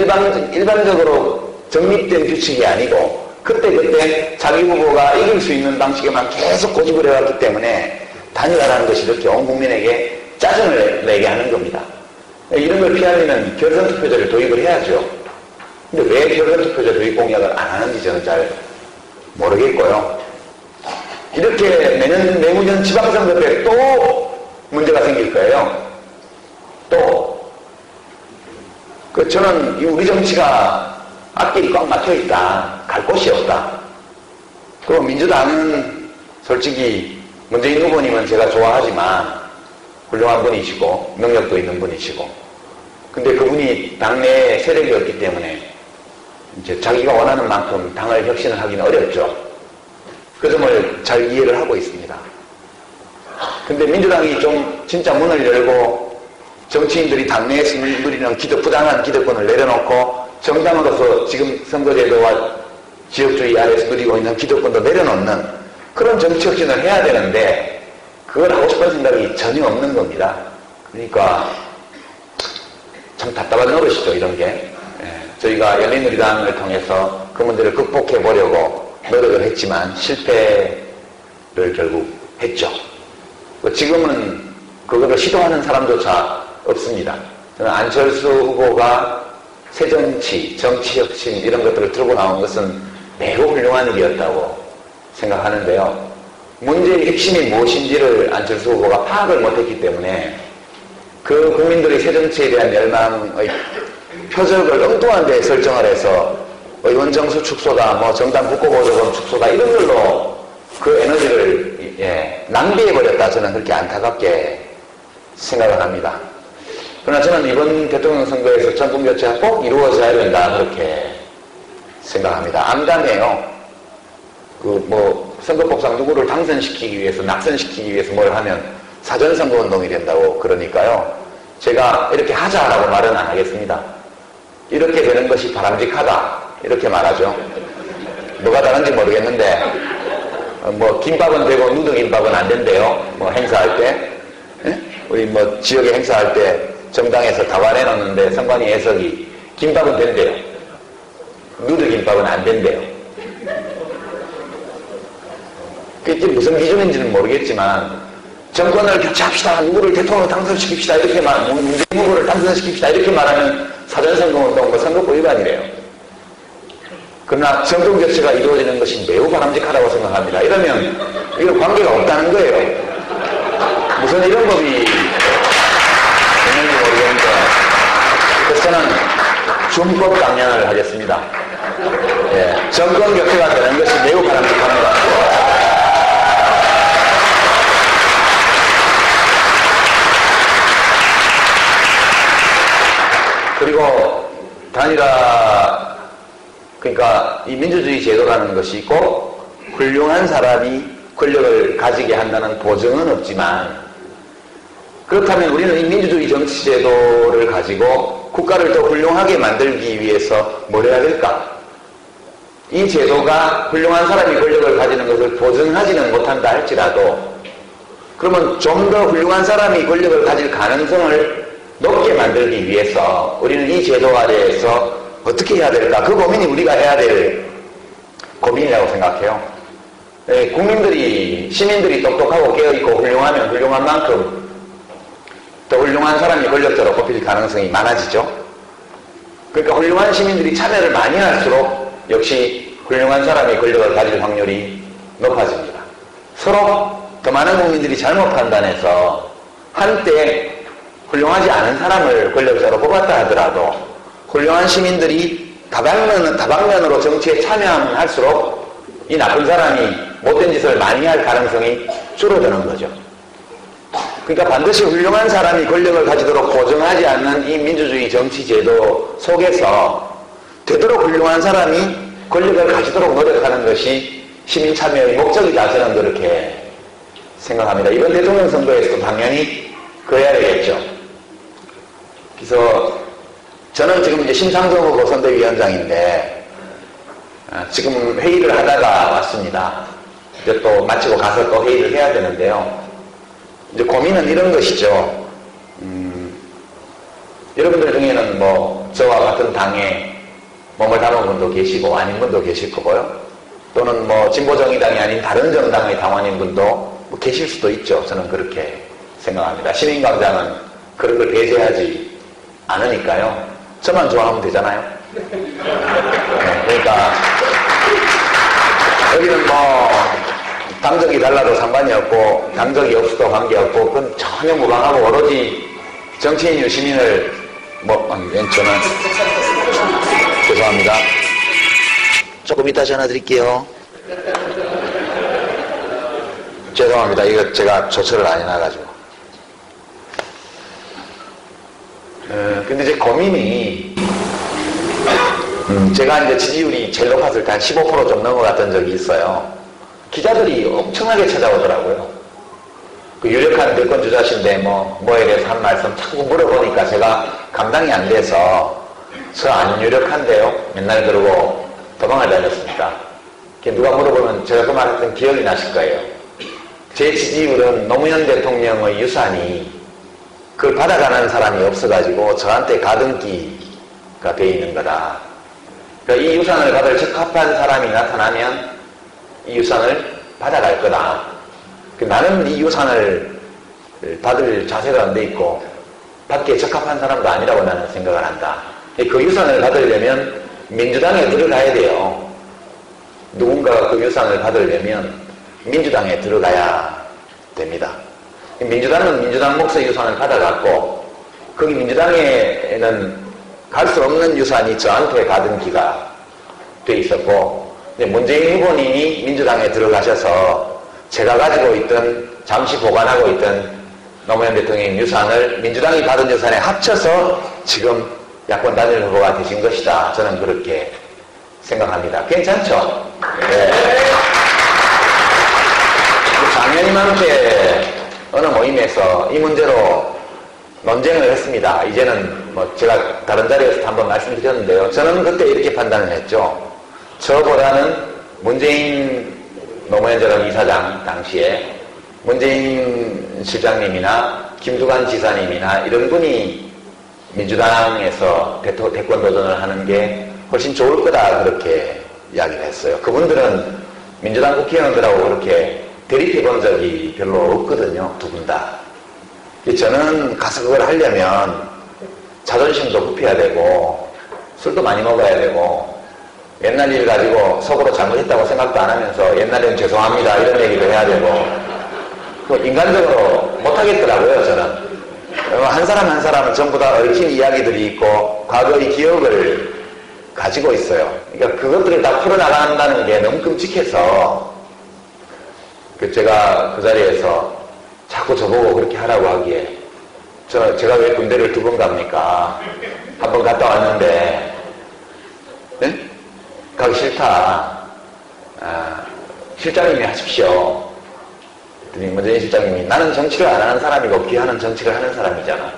일반적으로 정립된 규칙이 아니고 그때 자기 후보가 이길 수 있는 방식에만 계속 고집을 해왔기 때문에 단일화라는 것이 이렇게 온 국민에게 짜증을 내게 하는 겁니다. 이런 걸 피하려면 결선투표제를 도입을 해야죠. 근데 왜 결선투표제 도입 공약을 안 하는지 저는 잘 모르겠고요. 이렇게 내후년 지방선거 때 또 문제가 생길 거예요. 저는 우리 정치가 앞길이 꽉 막혀있다. 갈 곳이 없다. 그리고 민주당은 솔직히 문재인 후보님은 제가 좋아하지만 훌륭한 분이시고 능력도 있는 분이시고 근데 그분이 당내에 세력이 없기 때문에 이제 자기가 원하는 만큼 당을 혁신을 하기는 어렵죠. 그 점을 잘 이해를 하고 있습니다. 근데 민주당이 좀 진짜 문을 열고 정치인들이 당내에서 누리는 부당한 기득권을 내려놓고 정당으로서 지금 선거제도와 지역주의 아래에서 누리고 있는 기득권도 내려놓는 그런 정치 혁신을 해야 되는데 그걸 하고 싶은 생각이 전혀 없는 겁니다. 그러니까 참 답답한 노릇이죠, 이런 게. 저희가 열린우리당을 통해서 그 문제를 극복해 보려고 노력을 했지만 실패를 결국 했죠. 지금은 그거를 시도하는 사람조차 없습니다. 저는 안철수 후보가 새정치, 정치혁신 이런 것들을 들고 나온 것은 매우 훌륭한 일이었다고 생각하는데요. 문제의 핵심이 무엇인지를 안철수 후보가 파악을 못했기 때문에 그 국민들의 새정치에 대한 열망의 표적을 엉뚱한 데 설정을 해서 의원 정수 축소다, 정당 국고보조금 축소다 이런 걸로 그 에너지를 낭비해버렸다 저는 그렇게 안타깝게 생각을 합니다. 그러나 저는 이번 대통령 선거에서 정권교체가 꼭 이루어져야 된다 그렇게 생각합니다. 암담해요. 선거법상 누구를 당선시키기 위해서 낙선시키기 위해서 뭘 하면 사전선거운동이 된다고 그러니까요. 제가 이렇게 하자라고 말은 안 하겠습니다. 이렇게 되는 것이 바람직하다 이렇게 말하죠. 뭐가 다른지 모르겠는데 김밥은 되고 누드김밥은 안 된대요. 행사할 때 우리 지역에 행사할 때 정당에서 다반해 놓는데 선관위 해석이 김밥은 된대요. 누드김밥은 안 된대요. 그게 무슨 기준인지는 모르겠지만 정권을 교체합시다. 누구를 대통령으로 당선시킵시다. 이렇게 문재인 후보를 당선시킵시다. 이렇게 말하면 사전선거운동 선거법 위반이래요. 그러나 정권 교체가 이루어지는 것이 매우 바람직하다고 생각합니다. 이러면 이건 관계가 없다는 거예요. 무슨 이런 법이 있는지 모르겠는데 그래서 저는 준법 강령을 하겠습니다. 정권 교체가 되는 것이 매우 바람직합니다. 그리고 단일화 그러니까 이 민주주의 제도라는 것이 있고 훌륭한 사람이 권력을 가지게 한다는 보증은 없지만 그렇다면 우리는 이 민주주의 정치 제도를 가지고 국가를 더 훌륭하게 만들기 위해서 뭘 해야 될까? 이 제도가 훌륭한 사람이 권력을 가지는 것을 보증하지는 못한다 할지라도 그러면 좀 더 훌륭한 사람이 권력을 가질 가능성을 높게 만들기 위해서 우리는 이 제도 아래에서 어떻게 해야 될까? 그 고민이 우리가 해야 될 고민이라고 생각해요. 시민들이 똑똑하고 깨어있고 훌륭하면 훌륭한 만큼 더 훌륭한 사람이 권력자로 뽑힐 가능성이 많아지죠. 그러니까 훌륭한 시민들이 참여를 많이 할수록 역시 훌륭한 사람이 권력을 가질 확률이 높아집니다. 서로 더 많은 국민들이 잘못 판단해서 한때 훌륭하지 않은 사람을 권력자로 뽑았다 하더라도 훌륭한 시민들이 다방면으로 정치에 참여하면 할수록 이 나쁜 사람이 못된 짓을 많이 할 가능성이 줄어드는 거죠. 그러니까 반드시 훌륭한 사람이 권력을 가지도록 보증하지 않는 이 민주주의 정치 제도 속에서 되도록 훌륭한 사람이 권력을 가지도록 노력하는 것이 시민 참여의 목적이다. 저는 그렇게 생각합니다. 이번 대통령 선거에서도 당연히 그래야 되겠죠. 그래서 저는 지금 이제 심상정 후보 선대위원장인데 지금 회의를 하다가 왔습니다. 이제 또 마치고 가서 또 회의를 해야 되는데요. 이제 고민은 이런 것이죠. 여러분들 중에는 뭐 저와 같은 당에 몸을 담은 분도 계시고 아닌 분도 계실 거고요. 또는 뭐 진보정의당이 아닌 다른 정당의 당원인 분도 뭐 계실 수도 있죠. 저는 그렇게 생각합니다. 시민광장은 그런 걸 배제하지 않으니까요. 저만 좋아하면 되잖아요. 네, 그러니까 여기는 뭐 당적이 달라도 상관이 없고 당적이 없어도 관계없고 그건 전혀 무방하고 오로지 정치인이 시민을 저는 죄송합니다. 조금 이따 전화 드릴게요. 죄송합니다. 이거 제가 조처를 안 해놔가지고. 근데 이제 고민이 제가 이제 지지율이 제일 높았을 때 한 15% 좀 넘어갔던 적이 있어요. 기자들이 엄청나게 찾아오더라고요. 그 유력한 대권 주자신데 뭐에 대해서 한 말씀 자꾸 물어보니까 제가 감당이 안 돼서 저 안 유력한데요. 맨날 그러고 도망을 다녔습니다. 누가 물어보면 제가 그 말했던 기억이 나실 거예요. 제 지지율은 노무현 대통령의 유산이 그걸 받아가는 사람이 없어가지고 저한테 가등기가 돼 있는 거다. 그러니까 이 유산을 받을 적합한 사람이 나타나면 이 유산을 받아갈 거다. 나는 이 유산을 받을 자세가 안 돼 있고 받기에 적합한 사람도 아니라고 나는 생각을 한다. 그 유산을 받으려면 민주당에 들어가야 돼요. 누군가가 그 유산을 받으려면 민주당에 들어가야 됩니다. 민주당은 민주당 몫의 유산을 받아갔고 거기 민주당에는 갈 수 없는 유산이 저한테 가등기가 돼 있었고 문재인 후보님이 민주당에 들어가셔서 제가 가지고 있던 잠시 보관하고 있던 노무현 대통령의 유산을 민주당이 받은 유산에 합쳐서 지금 야권 단일 후보가 되신 것이다. 저는 그렇게 생각합니다. 괜찮죠? 네. 작년 이맘때 어느 모임에서 이 문제로 논쟁을 했습니다. 이제는 제가 다른 자리에서 한번 말씀드렸는데요. 저는 그때 이렇게 판단을 했죠. 저보다는 문재인 노무현 전 이사장 당시에 문재인 실장님이나 김두관 지사님이나 이런 분이 민주당에서 대권 도전을 하는 게 훨씬 좋을 거다 그렇게 이야기를 했어요. 그분들은 민주당 국회의원들하고 그렇게 대립해 본 적이 별로 없거든요. 두 분 다. 저는 가서 그걸 하려면 자존심도 굽혀야 되고 술도 많이 먹어야 되고 옛날 일 가지고 속으로 잘못했다고 생각도 안 하면서 옛날에는 죄송합니다 이런 얘기도 해야 되고 인간적으로 못하겠더라고요. 저는 한 사람 한 사람은 전부 다 얽힌 이야기들이 있고 과거의 기억을 가지고 있어요. 그러니까 그것들을 다 풀어나간다는 게 너무 끔찍해서 제가 그 자리에서 자꾸 저보고 그렇게 하라고 하기에 제가 왜 군대를 2번 갑니까? 한 번 갔다 왔는데 네? 가기 싫다. 실장님이 하십시오. 그랬더니 문재인 실장님이 나는 정치를 안 하는 사람이고 귀하는 정치를 하는 사람이잖아.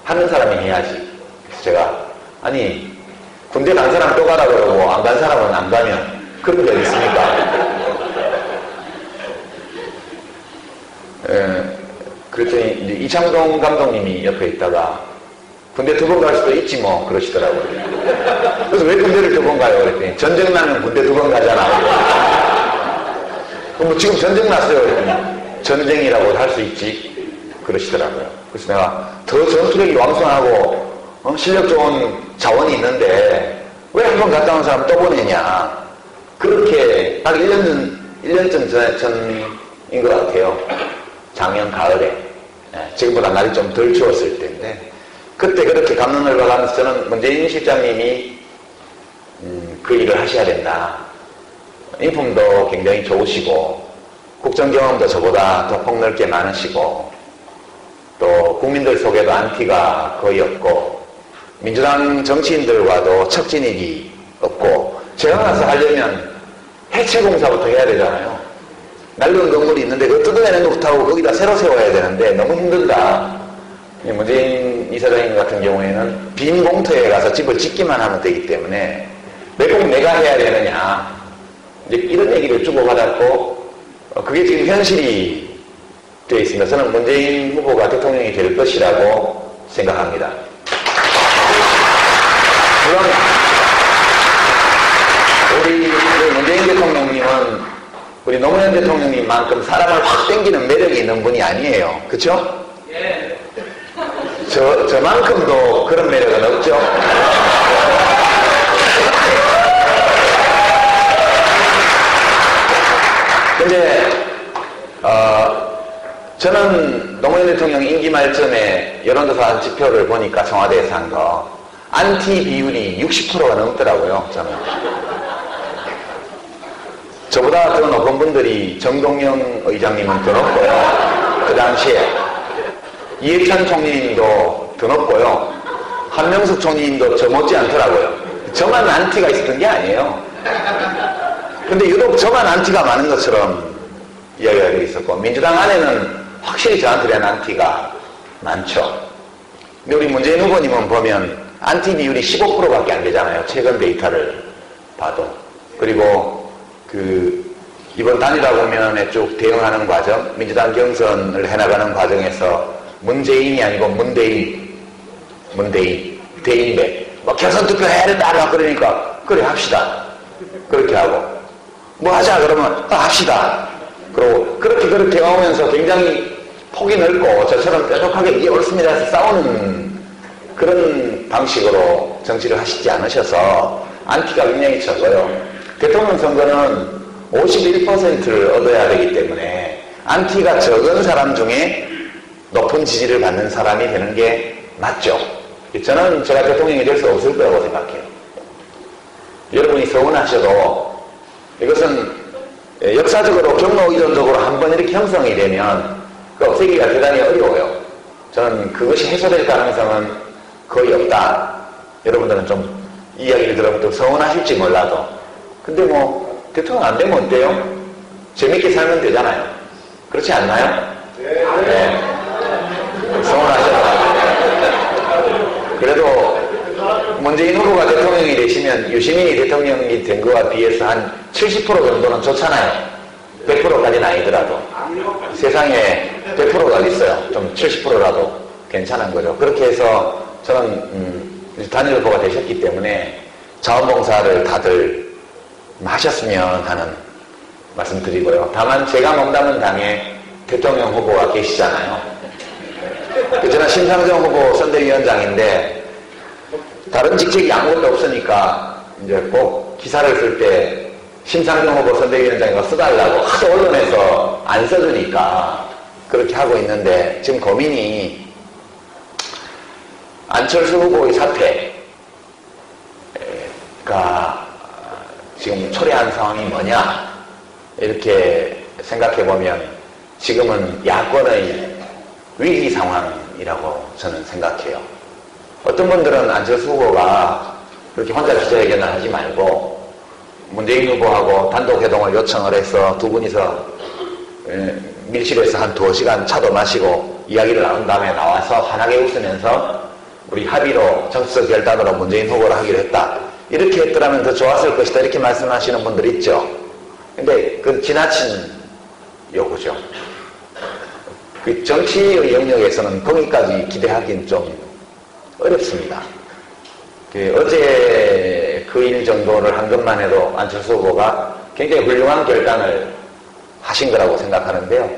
하는 사람이 해야지. 그래서 제가 아니 군대 간 사람 또 가라 그러고 안 간 사람은 안 가면 그런 게 어디 있습니까? 그랬더니 이제 이창동 감독님이 옆에 있다가 군대 2번 갈 수도 있지 뭐 그러시더라고요. 그래서 왜 군대를 2번 가요? 그랬더니 전쟁 나면 군대 2번 가잖아. 뭐 지금 전쟁 났어요. 전쟁이라고 할 수 있지. 그러시더라고요. 그래서 내가 더 전투력이 왕성하고 실력 좋은 자원이 있는데 왜 한 번 갔다 온 사람 또 보내냐. 그렇게 딱 1년 전인 것 같아요. 작년 가을에. 지금보다 날이 좀 덜 추웠을 때인데 그때 그렇게 감론을 박으면서 저는 문재인 실장님이 그 일을 하셔야 된다. 인품도 굉장히 좋으시고 국정 경험도 저보다 더 폭넓게 많으시고 또 국민들 속에도 안티가 거의 없고 민주당 정치인들과도 척진일이 없고 제가 가서 하려면 해체공사부터 해야 되잖아요. 낡은 건물이 있는데 그거 뜯어내는 것부터 거기다 새로 세워야 되는데 너무 힘들다. 문재인 이사장님 같은 경우에는 빈 공터에 가서 집을 짓기만 하면 되기 때문에 왜 꼭 내가 해야 되느냐. 이제 이런 얘기를 주고받았고 그게 지금 현실이 되어 있습니다. 저는 문재인 후보가 대통령이 될 것이라고 생각합니다. 물론 우리 문재인 대통령님은 우리 노무현 대통령님만큼 사람을 확 땡기는 매력이 있는 분이 아니에요. 그렇죠? 예. 저만큼도 그런 매력은 없죠. 근데 저는 노무현 대통령 임기 말쯤에 여론조사 지표를 보니까 청와대에서 한 거 안티 비율이 60%가 넘더라고요. 저는 저보다 더 높은 분들이 정동영 의장님은 더 높고요. 그 당시에 이해찬 총리님도 더 높고요. 한명숙 총리님도 저 못지 않더라고요. 저만 안티가 있었던 게 아니에요. 근데 유독 저만 안티가 많은 것처럼 이야기가 되어 있었고 민주당 안에는 확실히 저한테 대한 안티가 많죠. 근데 우리 문재인 후보님은 보면 안티 비율이 15%밖에 안 되잖아요. 최근 데이터를 봐도. 그리고 이번 단일화 국면에 쭉 대응하는 과정, 민주당 경선을 해나가는 과정에서 문재인이 아니고 문대인, 대인배, 경선 투표 해야 된다, 그러니까, 그래, 합시다. 그렇게 하고. 뭐 하자, 그러면, 합시다. 그리고, 그렇게 오면서 굉장히 폭이 넓고, 저처럼 뾰족하게 이게 옳습니다 해서 싸우는 그런 방식으로 정치를 하시지 않으셔서, 안티가 굉장히 적어요. 대통령 선거는 51%를 얻어야 되기 때문에 안티가 적은 사람 중에 높은 지지를 받는 사람이 되는 게 맞죠. 저는 제가 대통령이 될 수 없을 거라고 생각해요. 여러분이 서운하셔도 이것은 역사적으로 경로의존적으로 한번 이렇게 형성이 되면 그 없애기가 대단히 어려워요. 저는 그것이 해소될 가능성은 거의 없다. 여러분들은 좀 이야기를 들으면 또 서운하실지 몰라도 근데 뭐 대통령 안 되면 어때요? 재밌게 살면 되잖아요. 그렇지 않나요? 네. 서운하셔도 그래도 문재인 후보가 대통령이 되시면 유시민이 대통령이 된 거와 비해서 한 70% 정도는 좋잖아요. 100%까지는 아니더라도 세상에 100%가 있어요. 좀 70%라도 괜찮은 거죠. 그렇게 해서 저는 단일 후보가 되셨기 때문에 자원봉사를 다들 하셨으면 하는 말씀드리고요. 다만 제가 몸담은 당에 대통령 후보가 계시잖아요. 저는 심상정 후보 선대위원장인데 다른 직책이 아무것도 없으니까 이제 꼭 기사를 쓸 때 심상정 후보 선대위원장이 써달라고 하도 언론에서 안 써주니까 그렇게 하고 있는데 지금 고민이 안철수 후보의 사태가 지금 초래한 상황이 뭐냐 이렇게 생각해보면 지금은 야권의 위기 상황이라고 저는 생각해요. 어떤 분들은 안철수 후보가 그렇게 혼자 기자회견을 하지 말고 문재인 후보하고 단독회동을 요청을 해서 두 분이서 밀실에서 한 2시간 차도 마시고 이야기를 나눈 다음에 나와서 환하게 웃으면서 우리 합의로 정치적 결단으로 문재인 후보를 하기로 했다. 이렇게 했더라면 더 좋았을 것이다. 이렇게 말씀하시는 분들 있죠. 근데 그건 지나친 요구죠. 그 정치의 영역에서는 거기까지 기대하기는 좀 어렵습니다. 어제 그 일 정도를 한 것만 해도 안철수 후보가 굉장히 훌륭한 결단을 하신 거라고 생각하는데요.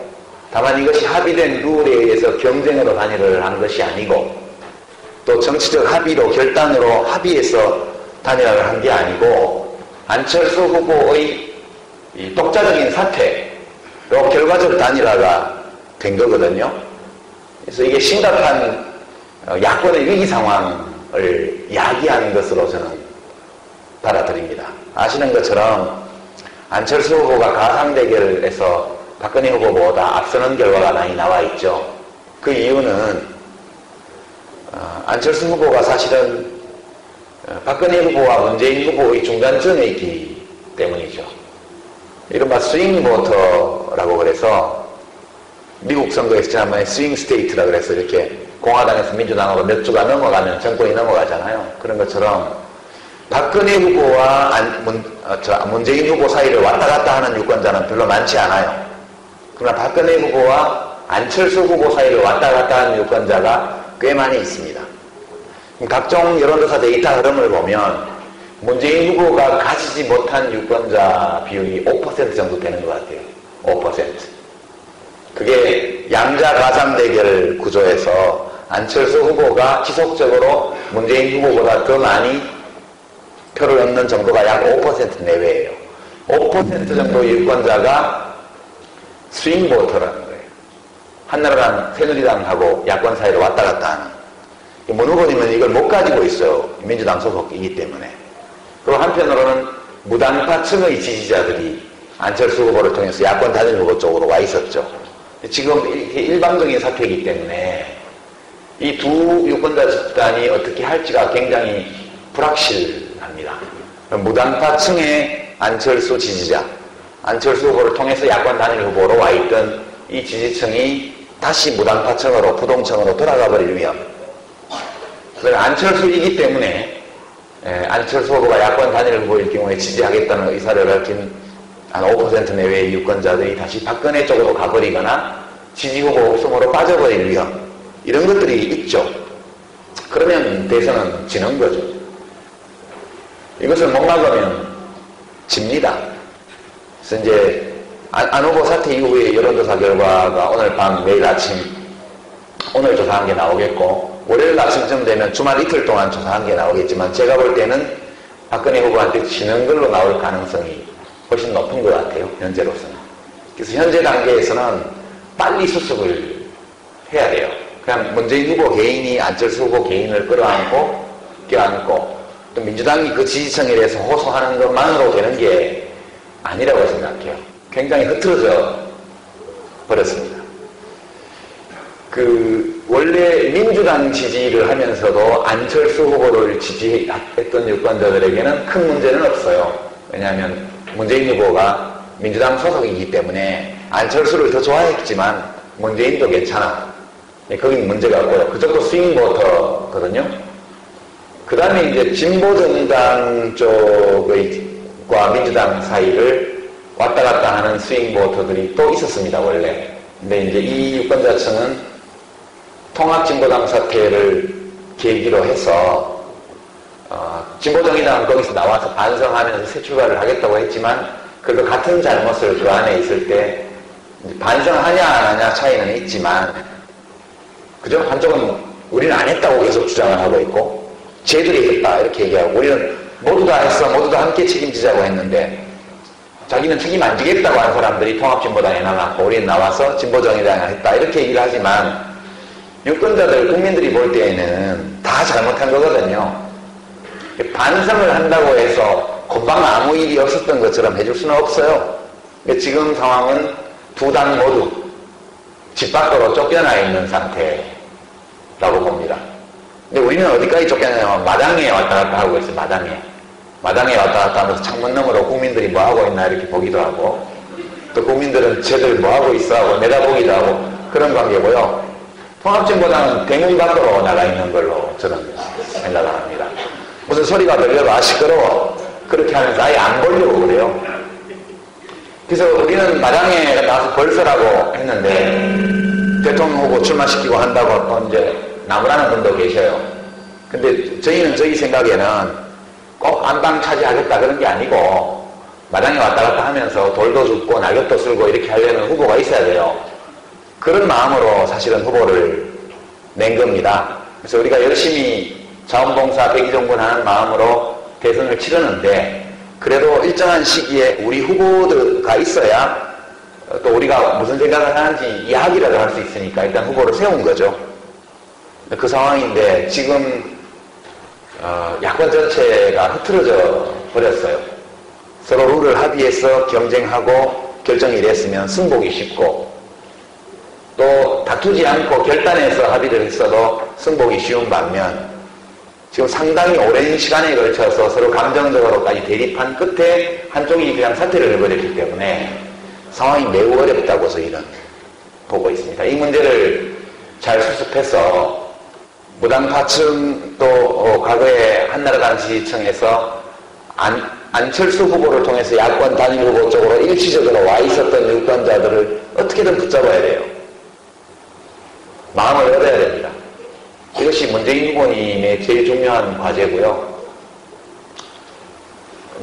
다만 이것이 합의된 룰에 의해서 경쟁으로 단일을 한 것이 아니고 또 정치적 합의로 결단으로 합의해서 단일화를 한 게 아니고 안철수 후보의 이 독자적인 사태로 결과적 단일화가 된 거거든요. 그래서 이게 심각한 야권의 위기 상황을 야기하는 것으로 저는 받아들입니다. 아시는 것처럼 안철수 후보가 가상대결에서 박근혜 후보보다 앞서는 결과가 많이 나와 있죠. 그 이유는 안철수 후보가 사실은 박근혜 후보와 문재인 후보의 중간점에 있기 때문이죠. 이른바 스윙 보터라고 그래서 미국 선거에서 지난번에 스윙 스테이트라고 그래서 이렇게 공화당에서 민주당하고 몇 주가 넘어가면 정권이 넘어가잖아요. 그런 것처럼 박근혜 후보와 문재인 후보 사이를 왔다 갔다 하는 유권자는 별로 많지 않아요. 그러나 박근혜 후보와 안철수 후보 사이를 왔다 갔다 하는 유권자가 꽤 많이 있습니다. 각종 여론조사 데이터 흐름을 보면 문재인 후보가 가지지 못한 유권자 비율이 5% 정도 되는 것 같아요. 5%. 그게 양자 가상 대결 구조에서 안철수 후보가 지속적으로 문재인 후보보다 더 많이 표를 얻는 정도가 약 5% 내외예요. 5% 정도 유권자가 스윙 보터라는 거예요. 한나라당, 새누리당하고 야권 사이를 왔다 갔다 하는. 문 후보님은 이걸 못 가지고 있어요. 민주당 소속이기 때문에. 그리고 한편으로는 무당파층의 지지자들이 안철수 후보를 통해서 야권 단일 후보 쪽으로 와 있었죠. 지금 이렇게 일방적인 사태이기 때문에 이 두 유권자 집단이 어떻게 할지가 굉장히 불확실합니다. 무당파층의 안철수 지지자, 안철수 후보를 통해서 야권 단일 후보로 와 있던 이 지지층이 다시 무당파층으로 부동층으로 돌아가 버릴 위험. 안철수이기 때문에 안철수 후보가 야권 단일 후보일 경우에 지지하겠다는 의사를 밝힌 한 5% 내외의 유권자들이 다시 박근혜 쪽으로 가버리거나 지지 후보 옥성으로 빠져버릴 위험, 이런 것들이 있죠. 그러면 대선은 지는 거죠. 이것을 못 막으면 집니다. 그래서 이제 안 후보 사태 이후에 여론조사 결과가 오늘 밤 내일 아침 오늘 조사한 게 나오겠고 월요일 아침쯤 되면 주말 이틀 동안 조사한 게 나오겠지만 제가 볼 때는 박근혜 후보한테 지는 걸로 나올 가능성이 훨씬 높은 것 같아요. 현재로서는. 그래서 현재 단계에서는 빨리 수습을 해야 돼요. 그냥 문재인 후보 개인이 안철수 후보 개인을 끌어안고 껴안고 또 민주당이 그 지지층에 대해서 호소하는 것만으로 되는 게 아니라고 생각해요. 굉장히 흐트러져 버렸습니다. 원래 민주당 지지를 하면서도 안철수 후보를 지지했던 유권자들에게는 큰 문제는 없어요. 왜냐하면 문재인 후보가 민주당 소속이기 때문에 안철수를 더 좋아했지만 문재인도 괜찮아. 거긴 문제가 없고요. 그쪽도 스윙 보터거든요. 그 다음에 이제 진보정당 쪽과 민주당 사이를 왔다 갔다 하는 스윙 보터들이 또 있었습니다, 원래. 근데 이제 이 유권자층은 통합진보당 사태를 계기로 해서 진보정의당은 거기서 나와서 반성하면서 새 출발을 하겠다고 했지만 그래도 같은 잘못을 그 안에 있을 때 반성하냐 안 하냐 차이는 있지만 그죠? 한쪽은 우리는 안 했다고 계속 주장을 하고 있고 쟤들이 했다 이렇게 얘기하고 우리는 모두 다 했어 모두 다 함께 책임지자고 했는데 자기는 책임 안 지겠다고 한 사람들이 통합진보당에 나갔고 우리는 나와서 진보정의당을 했다 이렇게 얘기를 하지만 유권자들, 국민들이 볼 때에는 다 잘못한 거거든요. 반성을 한다고 해서 금방 아무 일이 없었던 것처럼 해줄 수는 없어요. 지금 상황은 두 당 모두 집 밖으로 쫓겨나 있는 상태라고 봅니다. 근데 우리는 어디까지 쫓겨나냐면 마당에 왔다 갔다 하고 있어요. 마당에 왔다 갔다 하면서 창문 너머로 국민들이 뭐 하고 있나 이렇게 보기도 하고 또 국민들은 쟤들 뭐 하고 있어 하고 내다보기도 하고 그런 관계고요. 통합진보당은 대문 밖으로 나가 있는 걸로 저는 생각을 합니다. 무슨 소리가 들려도 시끄러워. 그렇게 하면서 아예 안 보려고 그래요. 그래서 우리는 마당에 나와서 벌써라고 했는데 대통령 후보 출마시키고 한다고 또 이제 나무라는 분도 계셔요. 근데 저희는 저희 생각에는 꼭 안방 차지하겠다 그런 게 아니고 마당에 왔다 갔다 하면서 돌도 줍고 낙엽도 쓸고 이렇게 하려는 후보가 있어야 돼요. 그런 마음으로 사실은 후보를 낸 겁니다. 그래서 우리가 열심히 자원봉사 백의종군 하는 마음으로 대선을 치르는데 그래도 일정한 시기에 우리 후보가 있어야 또 우리가 무슨 생각을 하는지 이야기라도 할 수 있으니까 일단 후보를 세운 거죠. 그 상황인데 지금 야권 전체가 흐트러져 버렸어요. 서로 룰을 합의해서 경쟁하고 결정이 됐으면 승복이 쉽고 또 다투지 않고 결단해서 합의를 했어도 승복이 쉬운 반면 지금 상당히 오랜 시간에 걸쳐서 서로 감정적으로까지 대립한 끝에 한쪽이 그냥 사퇴를 해버렸기 때문에 상황이 매우 어렵다고 저희는 보고 있습니다. 이 문제를 잘 수습해서 무당파층 또 과거에 한나라당 지지층에서 안철수 후보를 통해서 야권 단일 후보 쪽으로 일시적으로 와 있었던 유권자들을 어떻게든 붙잡아야 돼요. 마음을 얻어야 됩니다. 이것이 문재인 후보님의 제일 중요한 과제고요.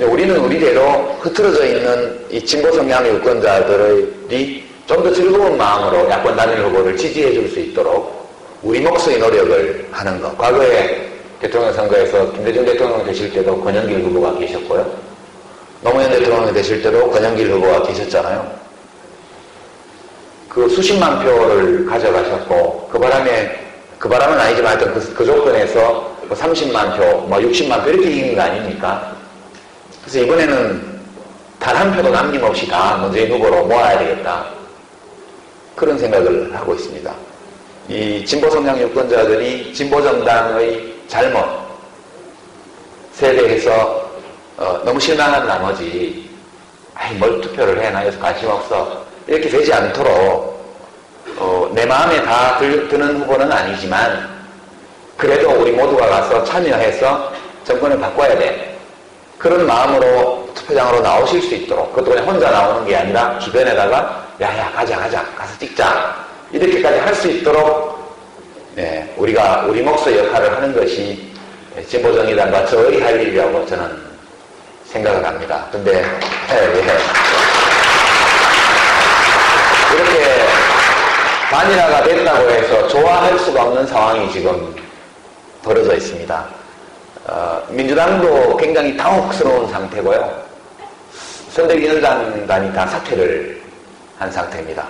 우리는 우리대로 흐트러져 있는 이 진보 성향 유권자들이 좀 더 즐거운 마음으로 야권 단일 후보를 지지해 줄 수 있도록 우리 몫의 노력을 하는 것. 과거에 대통령 선거에서 김대중 대통령 되실 때도 권영길 후보가 계셨고요. 노무현 대통령이 되실 때도 권영길 후보가 계셨잖아요. 그 수십만 표를 가져가셨고 그 바람은 아니지만 하여튼 그 조건에서 30만 표, 60만 표 이렇게 이긴 거 아닙니까? 그래서 이번에는 단 한 표도 남김없이 다 문재인 후보로 모아야 되겠다. 그런 생각을 하고 있습니다. 이 진보 성향 유권자들이 진보 정당의 잘못 세대에서 너무 실망한 나머지 뭘 투표를 해? 나 여기서 관심 없어. 이렇게 되지 않도록 내 마음에 다 드는 후보는 아니지만 그래도 우리 모두가 가서 참여해서 정권을 바꿔야 돼. 그런 마음으로 투표장으로 나오실 수 있도록 그것도 그냥 혼자 나오는 게 아니라 주변에다가 야야 가자 가서 찍자 이렇게까지 할 수 있도록 우리가 우리 몫의 역할을 하는 것이 진보정의당과 저의 할 일이라고 저는 생각을 합니다. 근데 이렇게 단일화가 됐다고 해서 좋아할 수가 없는 상황이 지금 벌어져 있습니다. 민주당도 굉장히 당혹스러운 상태고요. 선대위원장단이 다 사퇴를 한 상태입니다.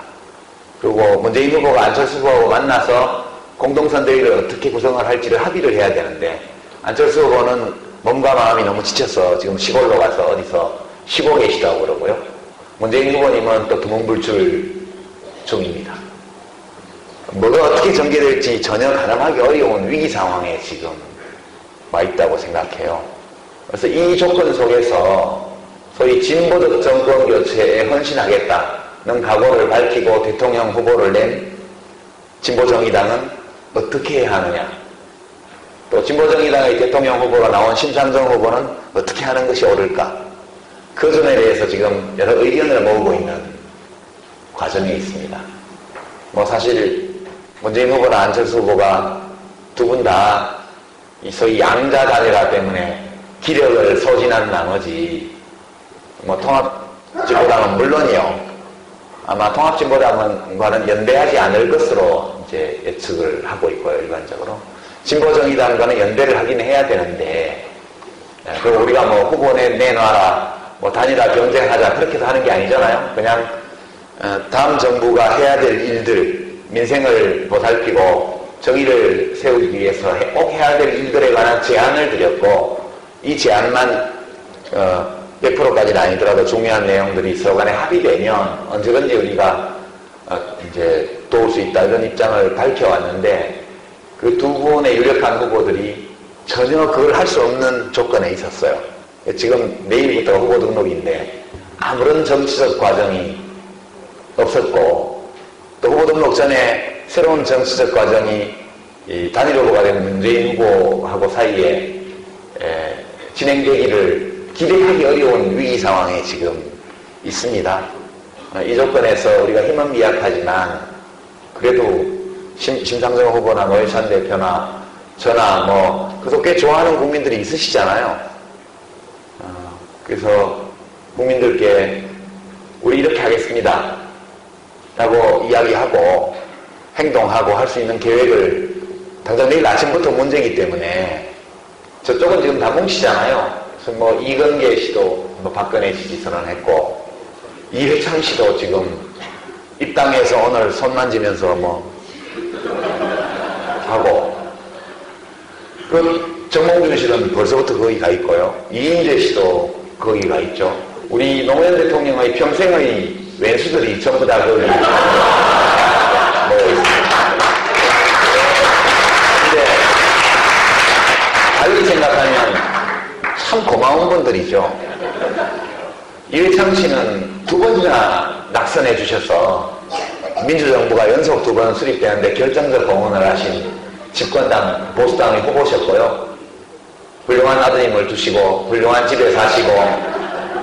그리고 문재인 후보가 안철수 후보하고 만나서 공동선대위를 어떻게 구성을 할지를 합의를 해야 되는데 안철수 후보는 몸과 마음이 너무 지쳐서 지금 시골로 가서 어디서 쉬고 계시다고 그러고요. 문재인 후보님은 또 두문불출 중입니다. 뭐가 어떻게 전개될지 전혀 가늠하기 어려운 위기 상황에 지금 와 있다고 생각해요. 그래서 이 조건 속에서 소위 진보적 정권 교체에 헌신하겠다는 각오를 밝히고 대통령 후보를 낸 진보정의당은 어떻게 해야 하느냐. 또 진보정의당의 대통령 후보가 나온 심상정 후보는 어떻게 하는 것이 옳을까. 그 점에 대해서 지금 여러 의견을 모으고 있는 과정에 있습니다. 사실 문재인 후보나 안철수 후보가 두 분 다 이 소위 양자 단일화 때문에 기력을 소진한 나머지 통합진보당은 물론이요. 아마 통합진보당과는 연대하지 않을 것으로 이제 예측을 하고 있고요, 일반적으로. 진보정의당과는 연대를 하긴 해야 되는데, 그리고 우리가 후보 내놔라, 단일화 경쟁하자, 그렇게도 하는 게 아니잖아요. 그냥, 다음 정부가 해야 될 일들, 민생을 보살피고, 정의를 세우기 위해서 꼭 해야 될 일들에 관한 제안을 드렸고, 이 제안만, 100%까지는 아니더라도 중요한 내용들이 서로 간에 합의되면 언제든지 우리가 이제 도울 수 있다 이런 입장을 밝혀왔는데 그 두 분의 유력한 후보들이 전혀 그걸 할 수 없는 조건에 있었어요. 지금 내일부터 후보 등록인데 아무런 정치적 과정이 없었고 또 후보 등록 전에 새로운 정치적 과정이 이 단일 후보가 된 문재인 후보하고 사이에 진행되기를 기대하기 어려운 위기 상황에 지금 있습니다. 이 조건에서 우리가 힘은 미약하지만 그래도 심상정 후보나 노회찬 대표나 저나 그래서 꽤 좋아하는 국민들이 있으시잖아요. 그래서 국민들께 우리 이렇게 하겠습니다 라고 이야기하고 행동하고 할 수 있는 계획을 당장 내일 아침부터 문제이기 때문에 저쪽은 지금 다 뭉치잖아요. 그래서 뭐 이건계 씨도 뭐 박근혜 지지 선언했고 이회창 씨도 지금 입당해서 오늘 손 만지면서 뭐 하고 그 정몽준 씨는 벌써부터 거기 가 있고요. 이인재 씨도 거기 가 있죠. 우리 노무현 대통령의 평생의 왼수들이 전부 다 거기 모여 있습니다. 근데 달리 생각하면 참 고마운 분들이죠. 이회창 씨는 2번이나 낙선해 주셔서 민주정부가 연속 2번 수립되는데 결정적 공헌을 하신 집권당 보수당의 후보셨고요. 훌륭한 아드님을 두시고 훌륭한 집에 사시고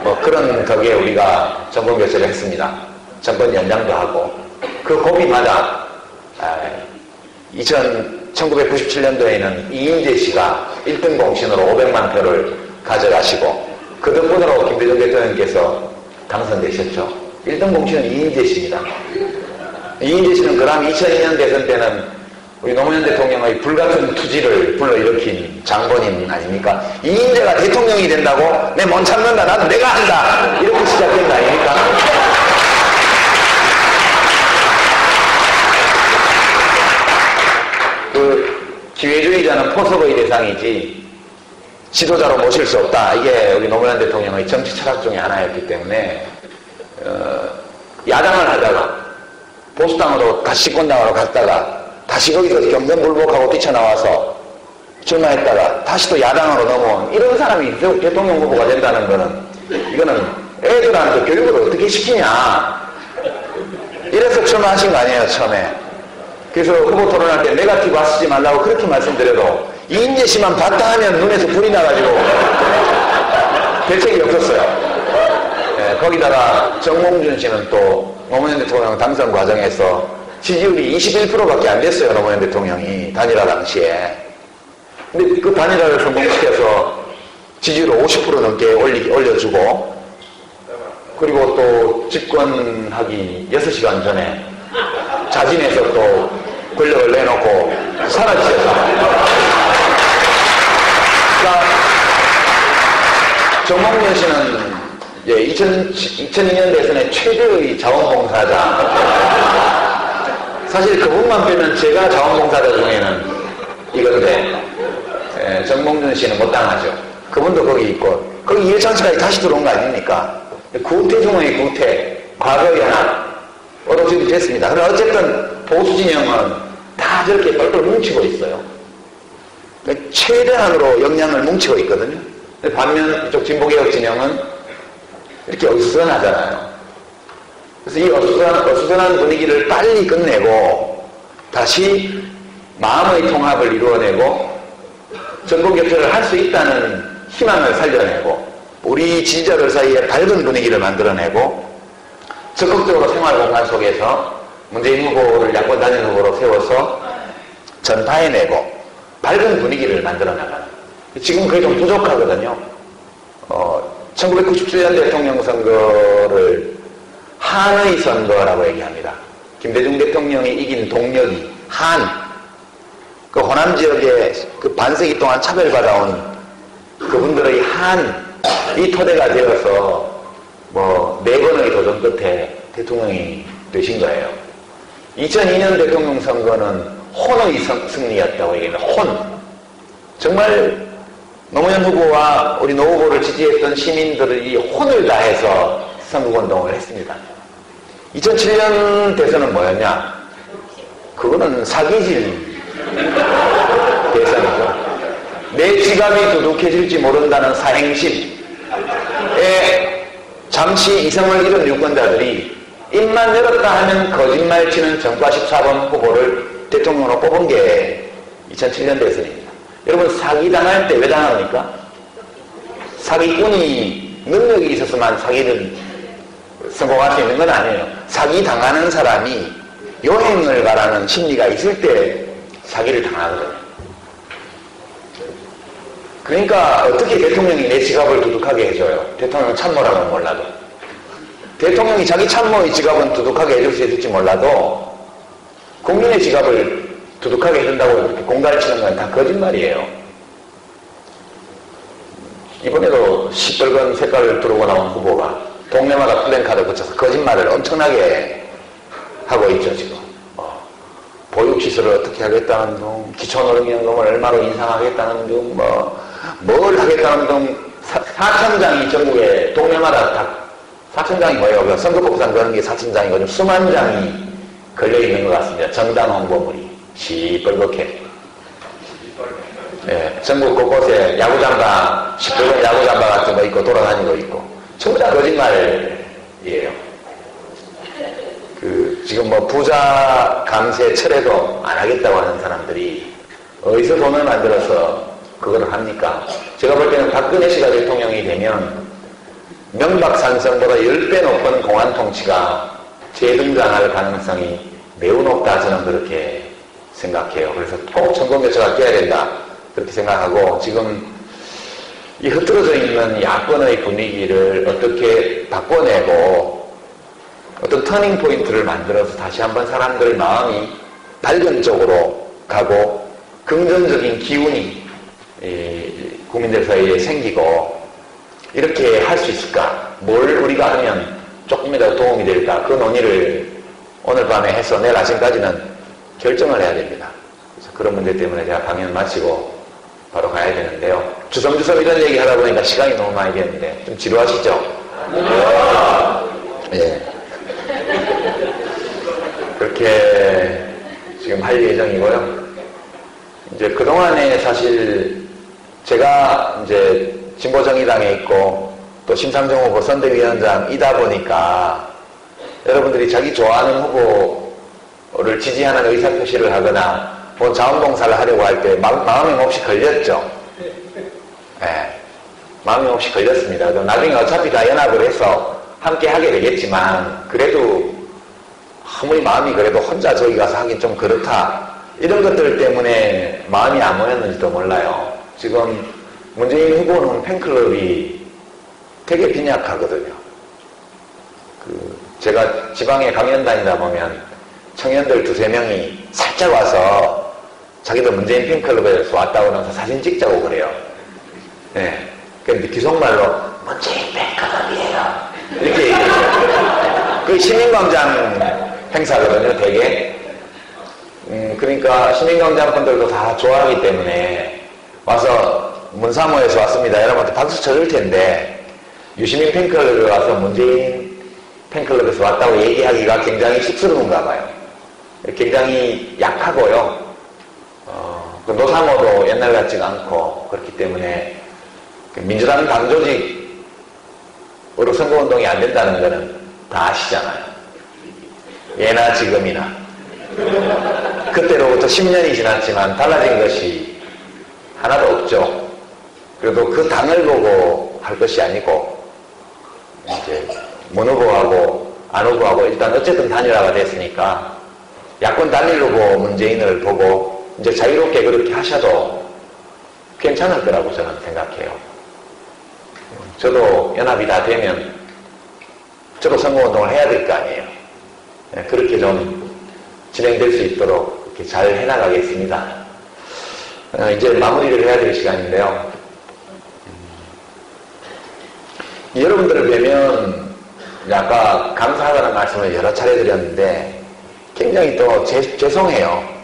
뭐 그런 덕에 우리가 정권 교체를 했습니다. 정권 연장도 하고 그 고비마다 1997년도에는 이인재 씨가 1등 공신으로 500만 표를 가져가시고 그 덕분으로 김대중 대통령께서 당선되셨죠. 1등 공신은 이인재 씨입니다. 이인재 씨는 그럼 2002년 대선 때는 우리 노무현 대통령의 불같은 투지를 불러일으킨 장본인 아닙니까? 이인재가 대통령이 된다고 내 못 참는다. 나도 내가 한다. 이렇게 시작된 거 아닙니까? 그 기회주의자는 포섭의 대상이지 지도자로 모실 수 없다. 이게 우리 노무현 대통령의 정치 철학 중에 하나였기 때문에 야당을 하다가 보수당으로 다시 집권당으로 갔다가 다시 거기서 경선불복하고 뛰쳐나와서 출마했다가 다시 또 야당으로 넘어온 이런 사람이 대통령 후보가 된다는 거는 이거는 애들한테 교육을 어떻게 시키냐 이래서 출마하신 거 아니에요 처음에. 그래서 후보 토론할 때 네거티브 쓰지 말라고 그렇게 말씀드려도 이인재 씨만 봤다 하면 눈에서 불이 나가지고 대책이 없었어요. 네, 거기다가 정몽준 씨는 또 노무현 대통령 당선 과정에서 지지율이 21%밖에 안 됐어요. 노무현 대통령이 단일화 당시에. 근데 그 단일화를 성공시켜서 지지율을 50% 넘게 올려주고 그리고 또 집권하기 6시간 전에 자진해서 또 권력을 내놓고 사라지셨다. 그러니까 정몽준 씨는 이제 2002년 대선의 최대의 자원봉사자. 사실 그분만 빼면 제가 자원봉사자 중에는 이건데 정몽준 씨는 못 당하죠. 그분도 거기 있고 거기 이회창 씨까지 다시 들어온 거 아닙니까? 구태 중의 구태, 과거 연합으로 지금 됐습니다. 그러나 어쨌든 보수 진영은 다 저렇게 똘똘 뭉치고 있어요. 최대한으로 역량을 뭉치고 있거든요. 반면 이쪽 진보개혁 진영은 이렇게 어수선하잖아요. 그래서 이 어수선한 분위기를 빨리 끝내고 다시 마음의 통합을 이루어내고 정권교체를 할 수 있다는 희망을 살려내고 우리 지지자들 사이에 밝은 분위기를 만들어내고 적극적으로 생활공간 속에서 문재인 후보를 야권 단일 후보로 세워서 전파해내고 밝은 분위기를 만들어 나가는. 지금 그게 좀 부족하거든요. 1997년 대통령 선거를 한의 선거라고 얘기합니다. 김대중 대통령이 이긴 동력이 그 호남 지역에 그 반세기 동안 차별받아온 그분들의 이 토대가 되어서 뭐 4번의 도전 끝에 대통령이 되신 거예요. 2002년 대통령 선거는 혼의 승리였다고 얘기합니다. 정말 노무현 후보와 우리 노 후보를 지지했던 시민들이 혼을 다해서 선거운동을 했습니다. 2007년 대선은 뭐였냐? 그거는 사기질 대선이죠. 내 지갑이 두둑해질지 모른다는 사행심에 잠시 이성을 잃은 유권자들이 입만 열었다 하면 거짓말치는 정과 14번 후보를 대통령으로 뽑은 게 2007년 대선입니다. 여러분 사기당할 때 왜 당합니까? 사기꾼이 능력이 있어서만 사기를 성공할 수 있는 건 아니에요. 사기당하는 사람이 여행을 가라는 심리가 있을 때 사기를 당하거든요. 그러니까 어떻게 대통령이 내 지갑을 두둑하게 해줘요? 대통령 참모라면 몰라도. 대통령이 자기 참모의 지갑은 두둑하게 해줄 수 있을지 몰라도 국민의 지갑을 두둑하게 해준다고 이렇게 공갈을 치는 건 다 거짓말이에요. 이번에도 시뻘건 색깔을 두르고 나온 후보가 동네마다 플랜카드 붙여서 거짓말을 엄청나게 하고 있죠, 지금. 보육시설을 어떻게 하겠다는 둥, 기초노령연금을 얼마로 인상하겠다는 둥, 뭘 하겠다는 둥, 4,000장이 전국에 동네마다 다, 4,000장이 뭐예요? 선거법상 그런 게 4,000장이거든요. 수만 장이 걸려있는 것 같습니다. 정당 홍보물이. 시뻘겋게. 예, 전국 곳곳에 야구장바, 시뻘건 야구장바 같은 거 입고 돌아다니고 있고. 전부 다 거짓말이에요. 지금 부자 감세 철회도 안 하겠다고 하는 사람들이 어디서 돈을 만들어서 그걸 합니까? 제가 볼 때는 박근혜 씨가 대통령이 되면 명박산성보다 10배 높은 공안 통치가 재등장할 가능성이 매우 높다, 저는 그렇게 생각해요. 그래서 꼭 정권교체가 돼야 된다, 그렇게 생각하고, 지금 이 흐트러져 있는 야권의 분위기를 어떻게 바꿔내고 어떤 터닝 포인트를 만들어서 다시 한번 사람들의 마음이 밝은 쪽으로 가고 긍정적인 기운이 국민들 사이에 생기고 이렇게 할 수 있을까? 뭘 우리가 하면 조금이라도 도움이 될까? 그 논의를 오늘 밤에 해서 내일 아침까지는 결정을 해야 됩니다. 그래서 그런 문제 때문에 제가 강연 마치고 바로 가야 되는데요. 주섬주섬 이런 얘기 하다 보니까 시간이 너무 많이 됐는데 좀 지루하시죠? 예. 그렇게 지금 할 예정이고요. 이제 그동안에 사실 제가 이제 진보정의당에 있고 또 심상정 후보 선대위원장이다 보니까 여러분들이 자기 좋아하는 후보를 지지하는 의사표시를 하거나 뭐 자원봉사를 하려고 할 때 마음이 몹시 걸렸죠. 네, 마음이 몹시 걸렸습니다. 나중에 어차피 다 연합을 해서 함께 하게 되겠지만 그래도 아무리 마음이 그래도 혼자 저기 가서 하긴 좀 그렇다, 이런 것들 때문에 마음이 안 모였는지도 몰라요. 지금 문재인 후보는 팬클럽이 되게 빈약하거든요. 제가 지방에 강연 다니다 보면 청년들 2-3명이 살짝 와서 자기도 문재인 팬클럽에서 왔다고 하면서 사진 찍자고 그래요. 네. 근데 기속말로 문재인 팬클럽이에요, 이렇게 얘기해요. 그 시민광장 행사거든요, 되게. 그러니까 시민광장 분들도 다 좋아하기 때문에 와서 문사모에서 왔습니다, 여러분한테 박수 쳐줄 텐데 유시민 팬클럽에 와서 문재인 팬클럽에서 왔다고 얘기하기가 굉장히 쑥스러운가 봐요. 굉장히 약하고요. 그 노사모도 옛날 같지가 않고 그렇기 때문에 민주당 당조직으로 선거운동이 안 된다는 거는 다 아시잖아요. 예나 지금이나. 그때로부터 10년이 지났지만 달라진 것이 하나도 없죠. 그래도 그 당을 보고 할 것이 아니고 이제 문 후보하고 안 후보하고 일단 어쨌든 단일화가 됐으니까 야권 단일 후보 문재인을 보고 이제 자유롭게 그렇게 하셔도 괜찮을 거라고 저는 생각해요. 저도 연합이 다 되면 저도 선거운동을 해야 될 거 아니에요. 그렇게 좀 진행될 수 있도록 이렇게 잘 해나가겠습니다. 이제 마무리를 해야 될 시간인데요. 여러분들을 뵈면 아까 감사하다는 말씀을 여러 차례 드렸는데 굉장히 또 죄송해요.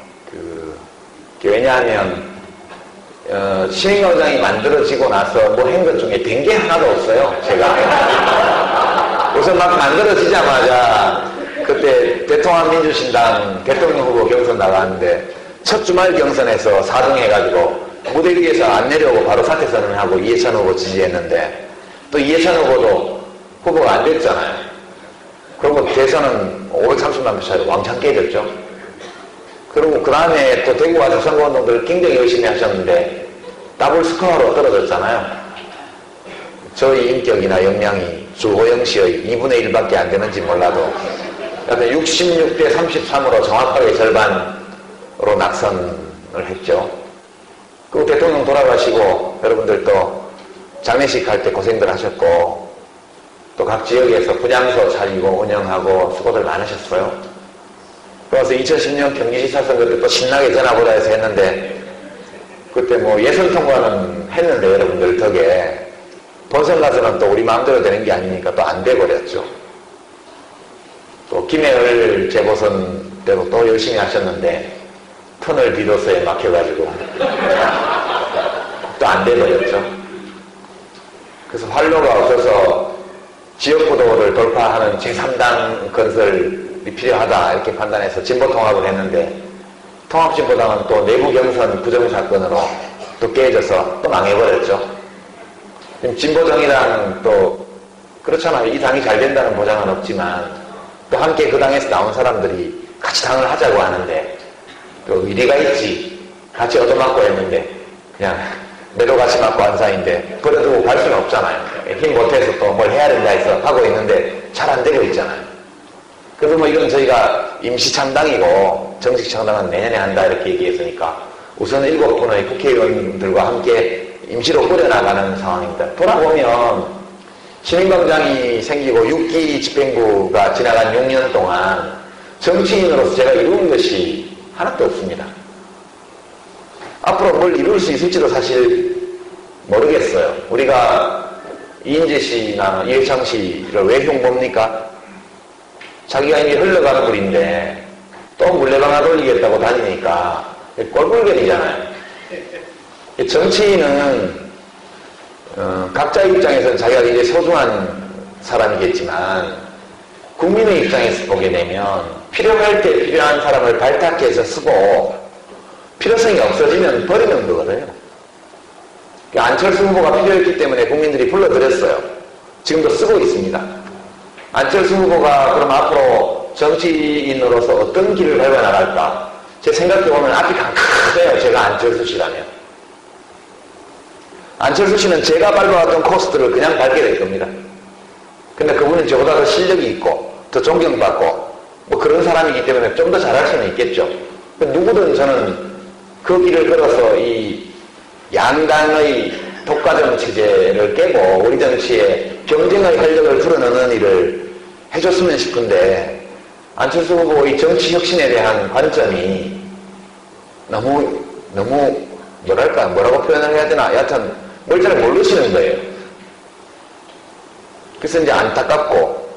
왜냐하면 시민광장이 만들어지고 나서 뭐 한 것 중에 된 게 하나도 없어요, 제가. 우선 막 만들어지자마자 그때 대통합민주신당 대통령 후보 경선 나갔는데 첫 주말 경선에서 4등 해가지고 무대 위에서 안 내려오고 바로 사퇴 선언하고 이해찬 후보 지지했는데 또 이해찬 후보도 후보가 안 됐잖아요. 그리고 대선은 530만 표 차이로 왕창 깨졌죠. 그리고 그 다음에 또 대구 와서 선거운동들 굉장히 열심히 하셨는데 더블 스코어로 떨어졌잖아요. 저의 인격이나 역량이 주호영 씨의 2분의 1밖에 안 되는지 몰라도 여튼 66대 33으로 정확하게 절반으로 낙선을 했죠. 그 대통령 돌아가시고 여러분들 또 장례식 할 때 고생들 하셨고 또 각 지역에서 분향소 차리고 운영하고 수고들 많으셨어요. 그래서 2010년 경기지사 선거 때 또 신나게 전화보다해서 했는데 그때 뭐 예선 통과는 했는데 여러분들 덕에 본선 가서는 또 우리 마음대로 되는 게 아니니까 또 안 돼버렸죠. 또 김해을 재보선 때도 또 열심히 하셨는데 터널 디도스에 막혀가지고 또 안 돼버렸죠. 그래서 활로가 없어서 지역구도를 돌파하는 제3당 건설이 필요하다 이렇게 판단해서 진보통합을 했는데 통합진보당은 또 내부 경선 부정사건으로 또 깨져서 또 망해버렸죠. 지금 진보정의당은 또 그렇잖아요. 이 당이 잘 된다는 보장은 없지만 또 함께 그 당에서 나온 사람들이 같이 당을 하자고 하는데 또 의리가 있지 같이 얻어맞고 했는데 그냥 매도 같이 맞고 한 사이인데 버려두고 갈 수는 없잖아요. 힘 못해서 또 뭘 해야 된다 해서 하고 있는데 잘 안 되고 있잖아요. 그래서 뭐 이건 저희가 임시창당이고 정식 창당은 내년에 한다 이렇게 얘기했으니까 우선 7분의 국회의원들과 함께 임시로 꾸려나가는 상황입니다. 돌아보면 시민광장이 생기고 6기 집행부가 지나간 6년 동안 정치인으로서 제가 이룬 것이 하나도 없습니다. 앞으로 뭘 이룰 수 있을지도 사실 모르겠어요. 우리가 이인재 씨나 이해창 씨를 왜 흉봅니까? 자기가 이미 흘러가는 물인데 또 물레방아 돌리겠다고 다니니까 꼴불견이잖아요. 정치인은 각자 입장에서는 자기가 이제 소중한 사람이겠지만 국민의 입장에서 보게 되면 필요할 때 필요한 사람을 발탁해서 쓰고 필요성이 없어지면 버리는 거거든요. 안철수 후보가 필요했기 때문에 국민들이 불러들였어요. 지금도 쓰고 있습니다. 안철수 후보가 그럼 앞으로 정치인으로서 어떤 길을 밟아나갈까? 제 생각해보면 앞이 캄캄해요. 제가 안철수 씨라면. 안철수 씨는 제가 밟아왔던 코스들을 그냥 밟게 될 겁니다. 근데 그분은 저보다 더 실력이 있고 더 존경받고 뭐 그런 사람이기 때문에 좀 더 잘할 수는 있겠죠. 누구든 저는 그 길을 걸어서 이 양당의 독과점 체제를 깨고 우리 정치에 경쟁의 활력을 불어넣는 일을 해줬으면 싶은데 안철수 후보의 정치 혁신에 대한 관점이 너무 뭐랄까 뭐라고 표현을 해야 되나 여하튼 뭘 잘 모르시는 거예요. 그래서 이제 안타깝고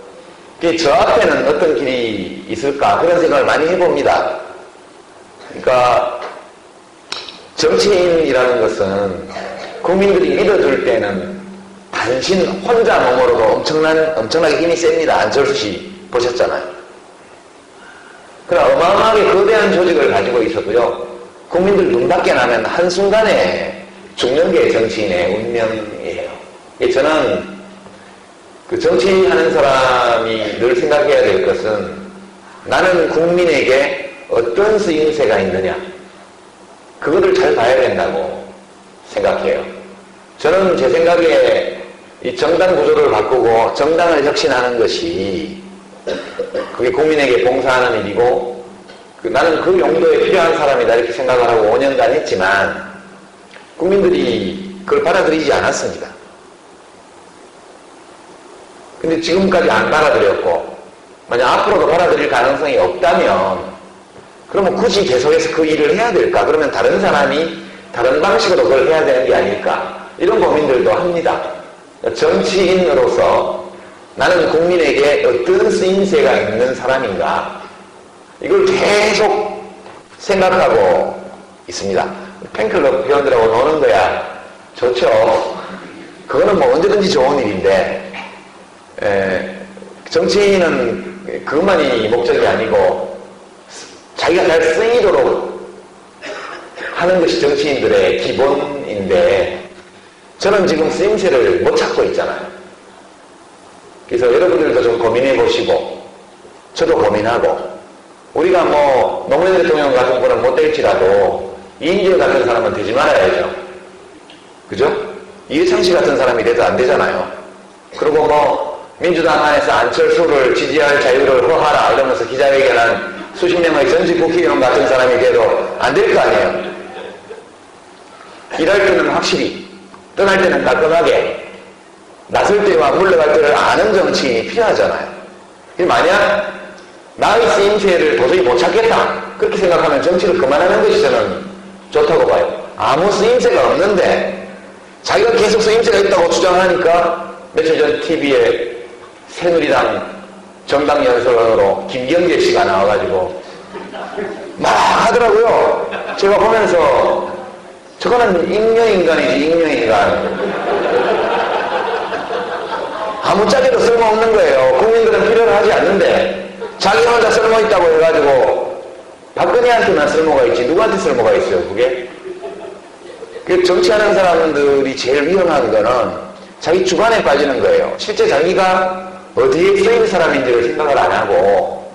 저 앞에는 어떤 길이 있을까 그런 생각을 많이 해봅니다. 그러니까 정치인이라는 것은 국민들이 믿어줄 때는 단신 혼자 몸으로도 엄청나게 힘이 셉니다. 안철수 씨 보셨잖아요. 그러나 어마어마하게 거대한 조직을 가지고 있어도요. 국민들 눈 밖에 나면 한순간에 죽는 게 정치인의 운명이에요. 저는 그 정치하는 사람이 늘 생각해야 될 것은 나는 국민에게 어떤 쓰임새가 있느냐 그거를 잘 봐야 된다고 생각해요. 저는 제 생각에 이 정당 구조를 바꾸고 정당을 혁신하는 것이 그게 국민에게 봉사하는 일이고 나는 그 용도에 필요한 사람이다 이렇게 생각을 하고 5년간 했지만 국민들이 그걸 받아들이지 않았습니다. 근데 지금까지 안 받아들였고 만약 앞으로도 받아들일 가능성이 없다면 그러면 굳이 계속해서 그 일을 해야 될까? 그러면 다른 사람이 다른 방식으로 그걸 해야 되는 게 아닐까? 이런 고민들도 합니다. 정치인으로서 나는 국민에게 어떤 쓰임새가 있는 사람인가? 이걸 계속 생각하고 있습니다. 팬클럽 회원들하고 노는 거야 좋죠. 그거는 뭐 언제든지 좋은 일인데 정치인은 그것만이 목적이 아니고 자기가 잘 쓰이도록 하는 것이 정치인들의 기본인데 저는 지금 쓰임새를 못 찾고 있잖아요. 그래서 여러분들도 좀 고민해 보시고 저도 고민하고 우리가 뭐 노무현 대통령 같은 분은 못 될지라도 이인재 같은 사람은 되지 말아야죠. 그죠? 이해창 씨 같은 사람이 돼도 안 되잖아요. 그리고 뭐 민주당 안에서 안철수를 지지할 자유를 허하라 이러면서 기자회견한 수십 명의 전직 국회의원 같은 사람이 돼도 안 될 거 아니에요. 일할 때는 확실히, 떠날 때는 깔끔하게, 나설 때와 물러갈 때를 아는 정치인이 필요하잖아요. 만약 나의 쓰임새를 도저히 못 찾겠다 그렇게 생각하면 정치를 그만하는 것이 저는 좋다고 봐요. 아무 쓰임새가 없는데 자기가 계속 쓰임새가 있다고 주장하니까 며칠 전 TV에 새누리당 정당 연설로 김경재 씨가 나와가지고 막 하더라고요. 제가 보면서 저거는 잉여인간이지, 잉여인간. 아무짝에도 쓸모없는 거예요. 국민들은 필요를 하지 않는데 자기 혼자 쓸모있다고 해가지고 박근혜한테만 쓸모가 있지 누구한테 쓸모가 있어요 그게? 정치하는 사람들이 제일 위험한 거는 자기 주관에 빠지는 거예요. 실제 자기가 어디에 쓰일 사람인지를 생각을 안 하고,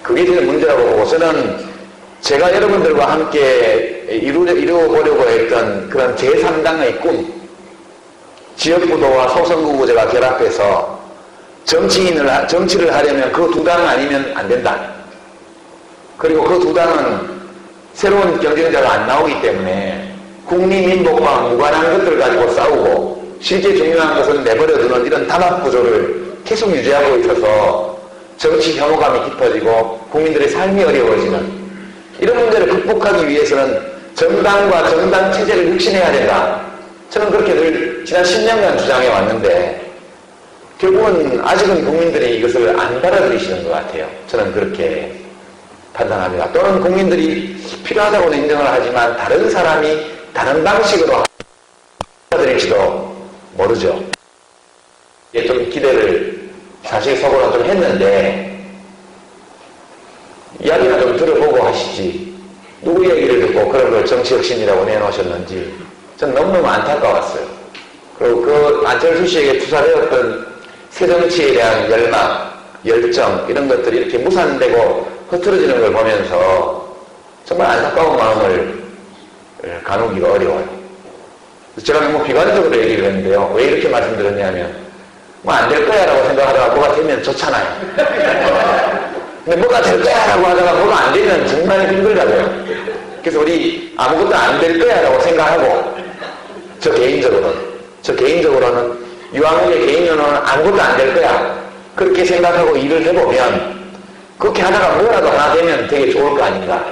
그게 제일 문제라고 보고, 저는 제가 여러분들과 함께 이루어보려고 했던 그런 제3당의 꿈, 지역구도와 소선구구제가 결합해서 정치를 하려면 그 두 당 아니면 안 된다. 그리고 그 두 당은 새로운 경쟁자가 안 나오기 때문에 국민민복과 무관한 것들을 가지고 싸우고 실제 중요한 것은 내버려두는 이런 단합구조를 계속 유지하고 있어서 정치 혐오감이 깊어지고 국민들의 삶이 어려워지는 이런 문제를 극복하기 위해서는 정당과 정당 체제를 혁신해야 된다. 저는 그렇게 늘 지난 10년간 주장해 왔는데 결국은 아직은 국민들이 이것을 안 받아들이시는 것 같아요. 저는 그렇게 판단합니다. 또는 국민들이 필요하다고는 인정을 하지만 다른 사람이 다른 방식으로 받아들일지도 모르죠. 좀 기대를 사실 속으로 좀 했는데 이야기나 좀 들어보고 하시지 누구 얘기를 듣고 그런 걸 정치혁신이라고 내놓으셨는지 전 너무너무 안타까웠어요. 그리고 그 안철수 씨에게 투사되었던 새정치에 대한 열망, 열정 이런 것들이 이렇게 무산되고 흐트러지는 걸 보면서 정말 안타까운 마음을 가누기가 어려워요. 제가 너무 비관적으로 얘기를 했는데요. 왜 이렇게 말씀드렸냐면 뭐 안 될 거야 라고 생각하다가 뭐가 되면 좋잖아요. 근데 뭐가 될 거야 라고 하다가 뭐가 안 되면 정말 힘들다고요. 그래서 우리 아무것도 안 될 거야 라고 생각하고 저 개인적으로는 유한국의 개인연원은 아무것도 안 될 거야 그렇게 생각하고 일을 해보면 그렇게 하다가 뭐라도 하나 되면 되게 좋을 거 아닌가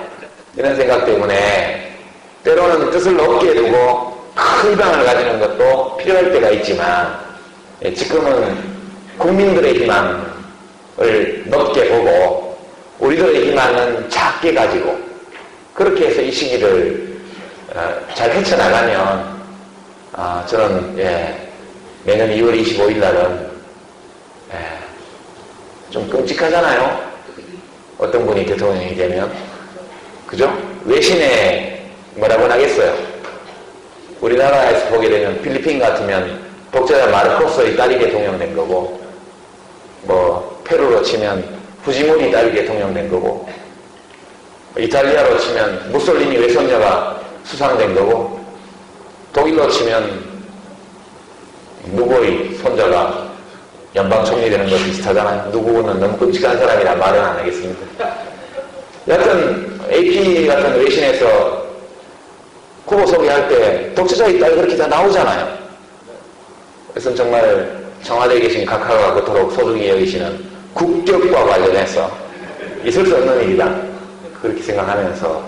이런 생각 때문에 때로는 뜻을 높게 두고 큰 희망을 가지는 것도 필요할 때가 있지만 지금은 국민들의 희망을 높게 보고 우리들의 희망은 작게 가지고 그렇게 해서 이 시기를 잘 헤쳐나가면 저는 내년 2월 25일 날은 좀 끔찍하잖아요. 어떤 분이 대통령이 되면 그죠? 외신에 뭐라고 하겠어요. 우리나라에서 보게 되면 필리핀 같으면 독재자 마르코스의 딸이 대통령 된 거고 뭐 페루로 치면 후지모니 딸이 대통령 된 거고 이탈리아로 치면 무솔리니 외손녀가 수상된 거고 독일로 치면 누구의 손자가 연방총리 되는 거 비슷하잖아요. 누구는 너무 끔찍한 사람이라 말은 안 하겠습니다. 여하튼 AP 같은 외신에서 후보 소개할 때 독재자의 딸 그렇게 다 나오잖아요. 그래서 정말 청와대에 계신 각하가 그토록 소중히 여기시는 국격과 관련해서 있을 수 없는 일이다. 그렇게 생각하면서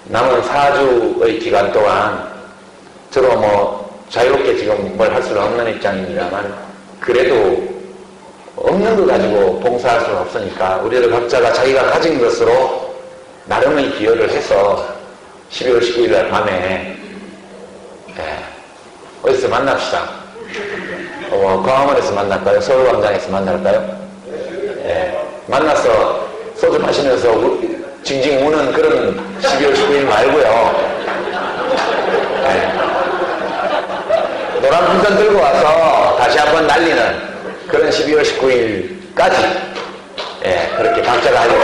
남은 4주의 기간 동안 저도 뭐 자유롭게 지금 뭘 할 수는 없는 입장입니다만 그래도 없는 거 가지고 봉사할 수는 없으니까 우리들 각자가 자기가 가진 것으로 나름의 기여를 해서 12월 19일 날 밤에 어디서 만납시다. 광화문에서 만날까요? 서울광장에서 만날까요? 만나서 소주 마시면서 징징 우는 그런 12월 19일 말고요. 노란 풍선 들고 와서 다시 한번 날리는 그런 12월 19일까지 그렇게 각자가 하려고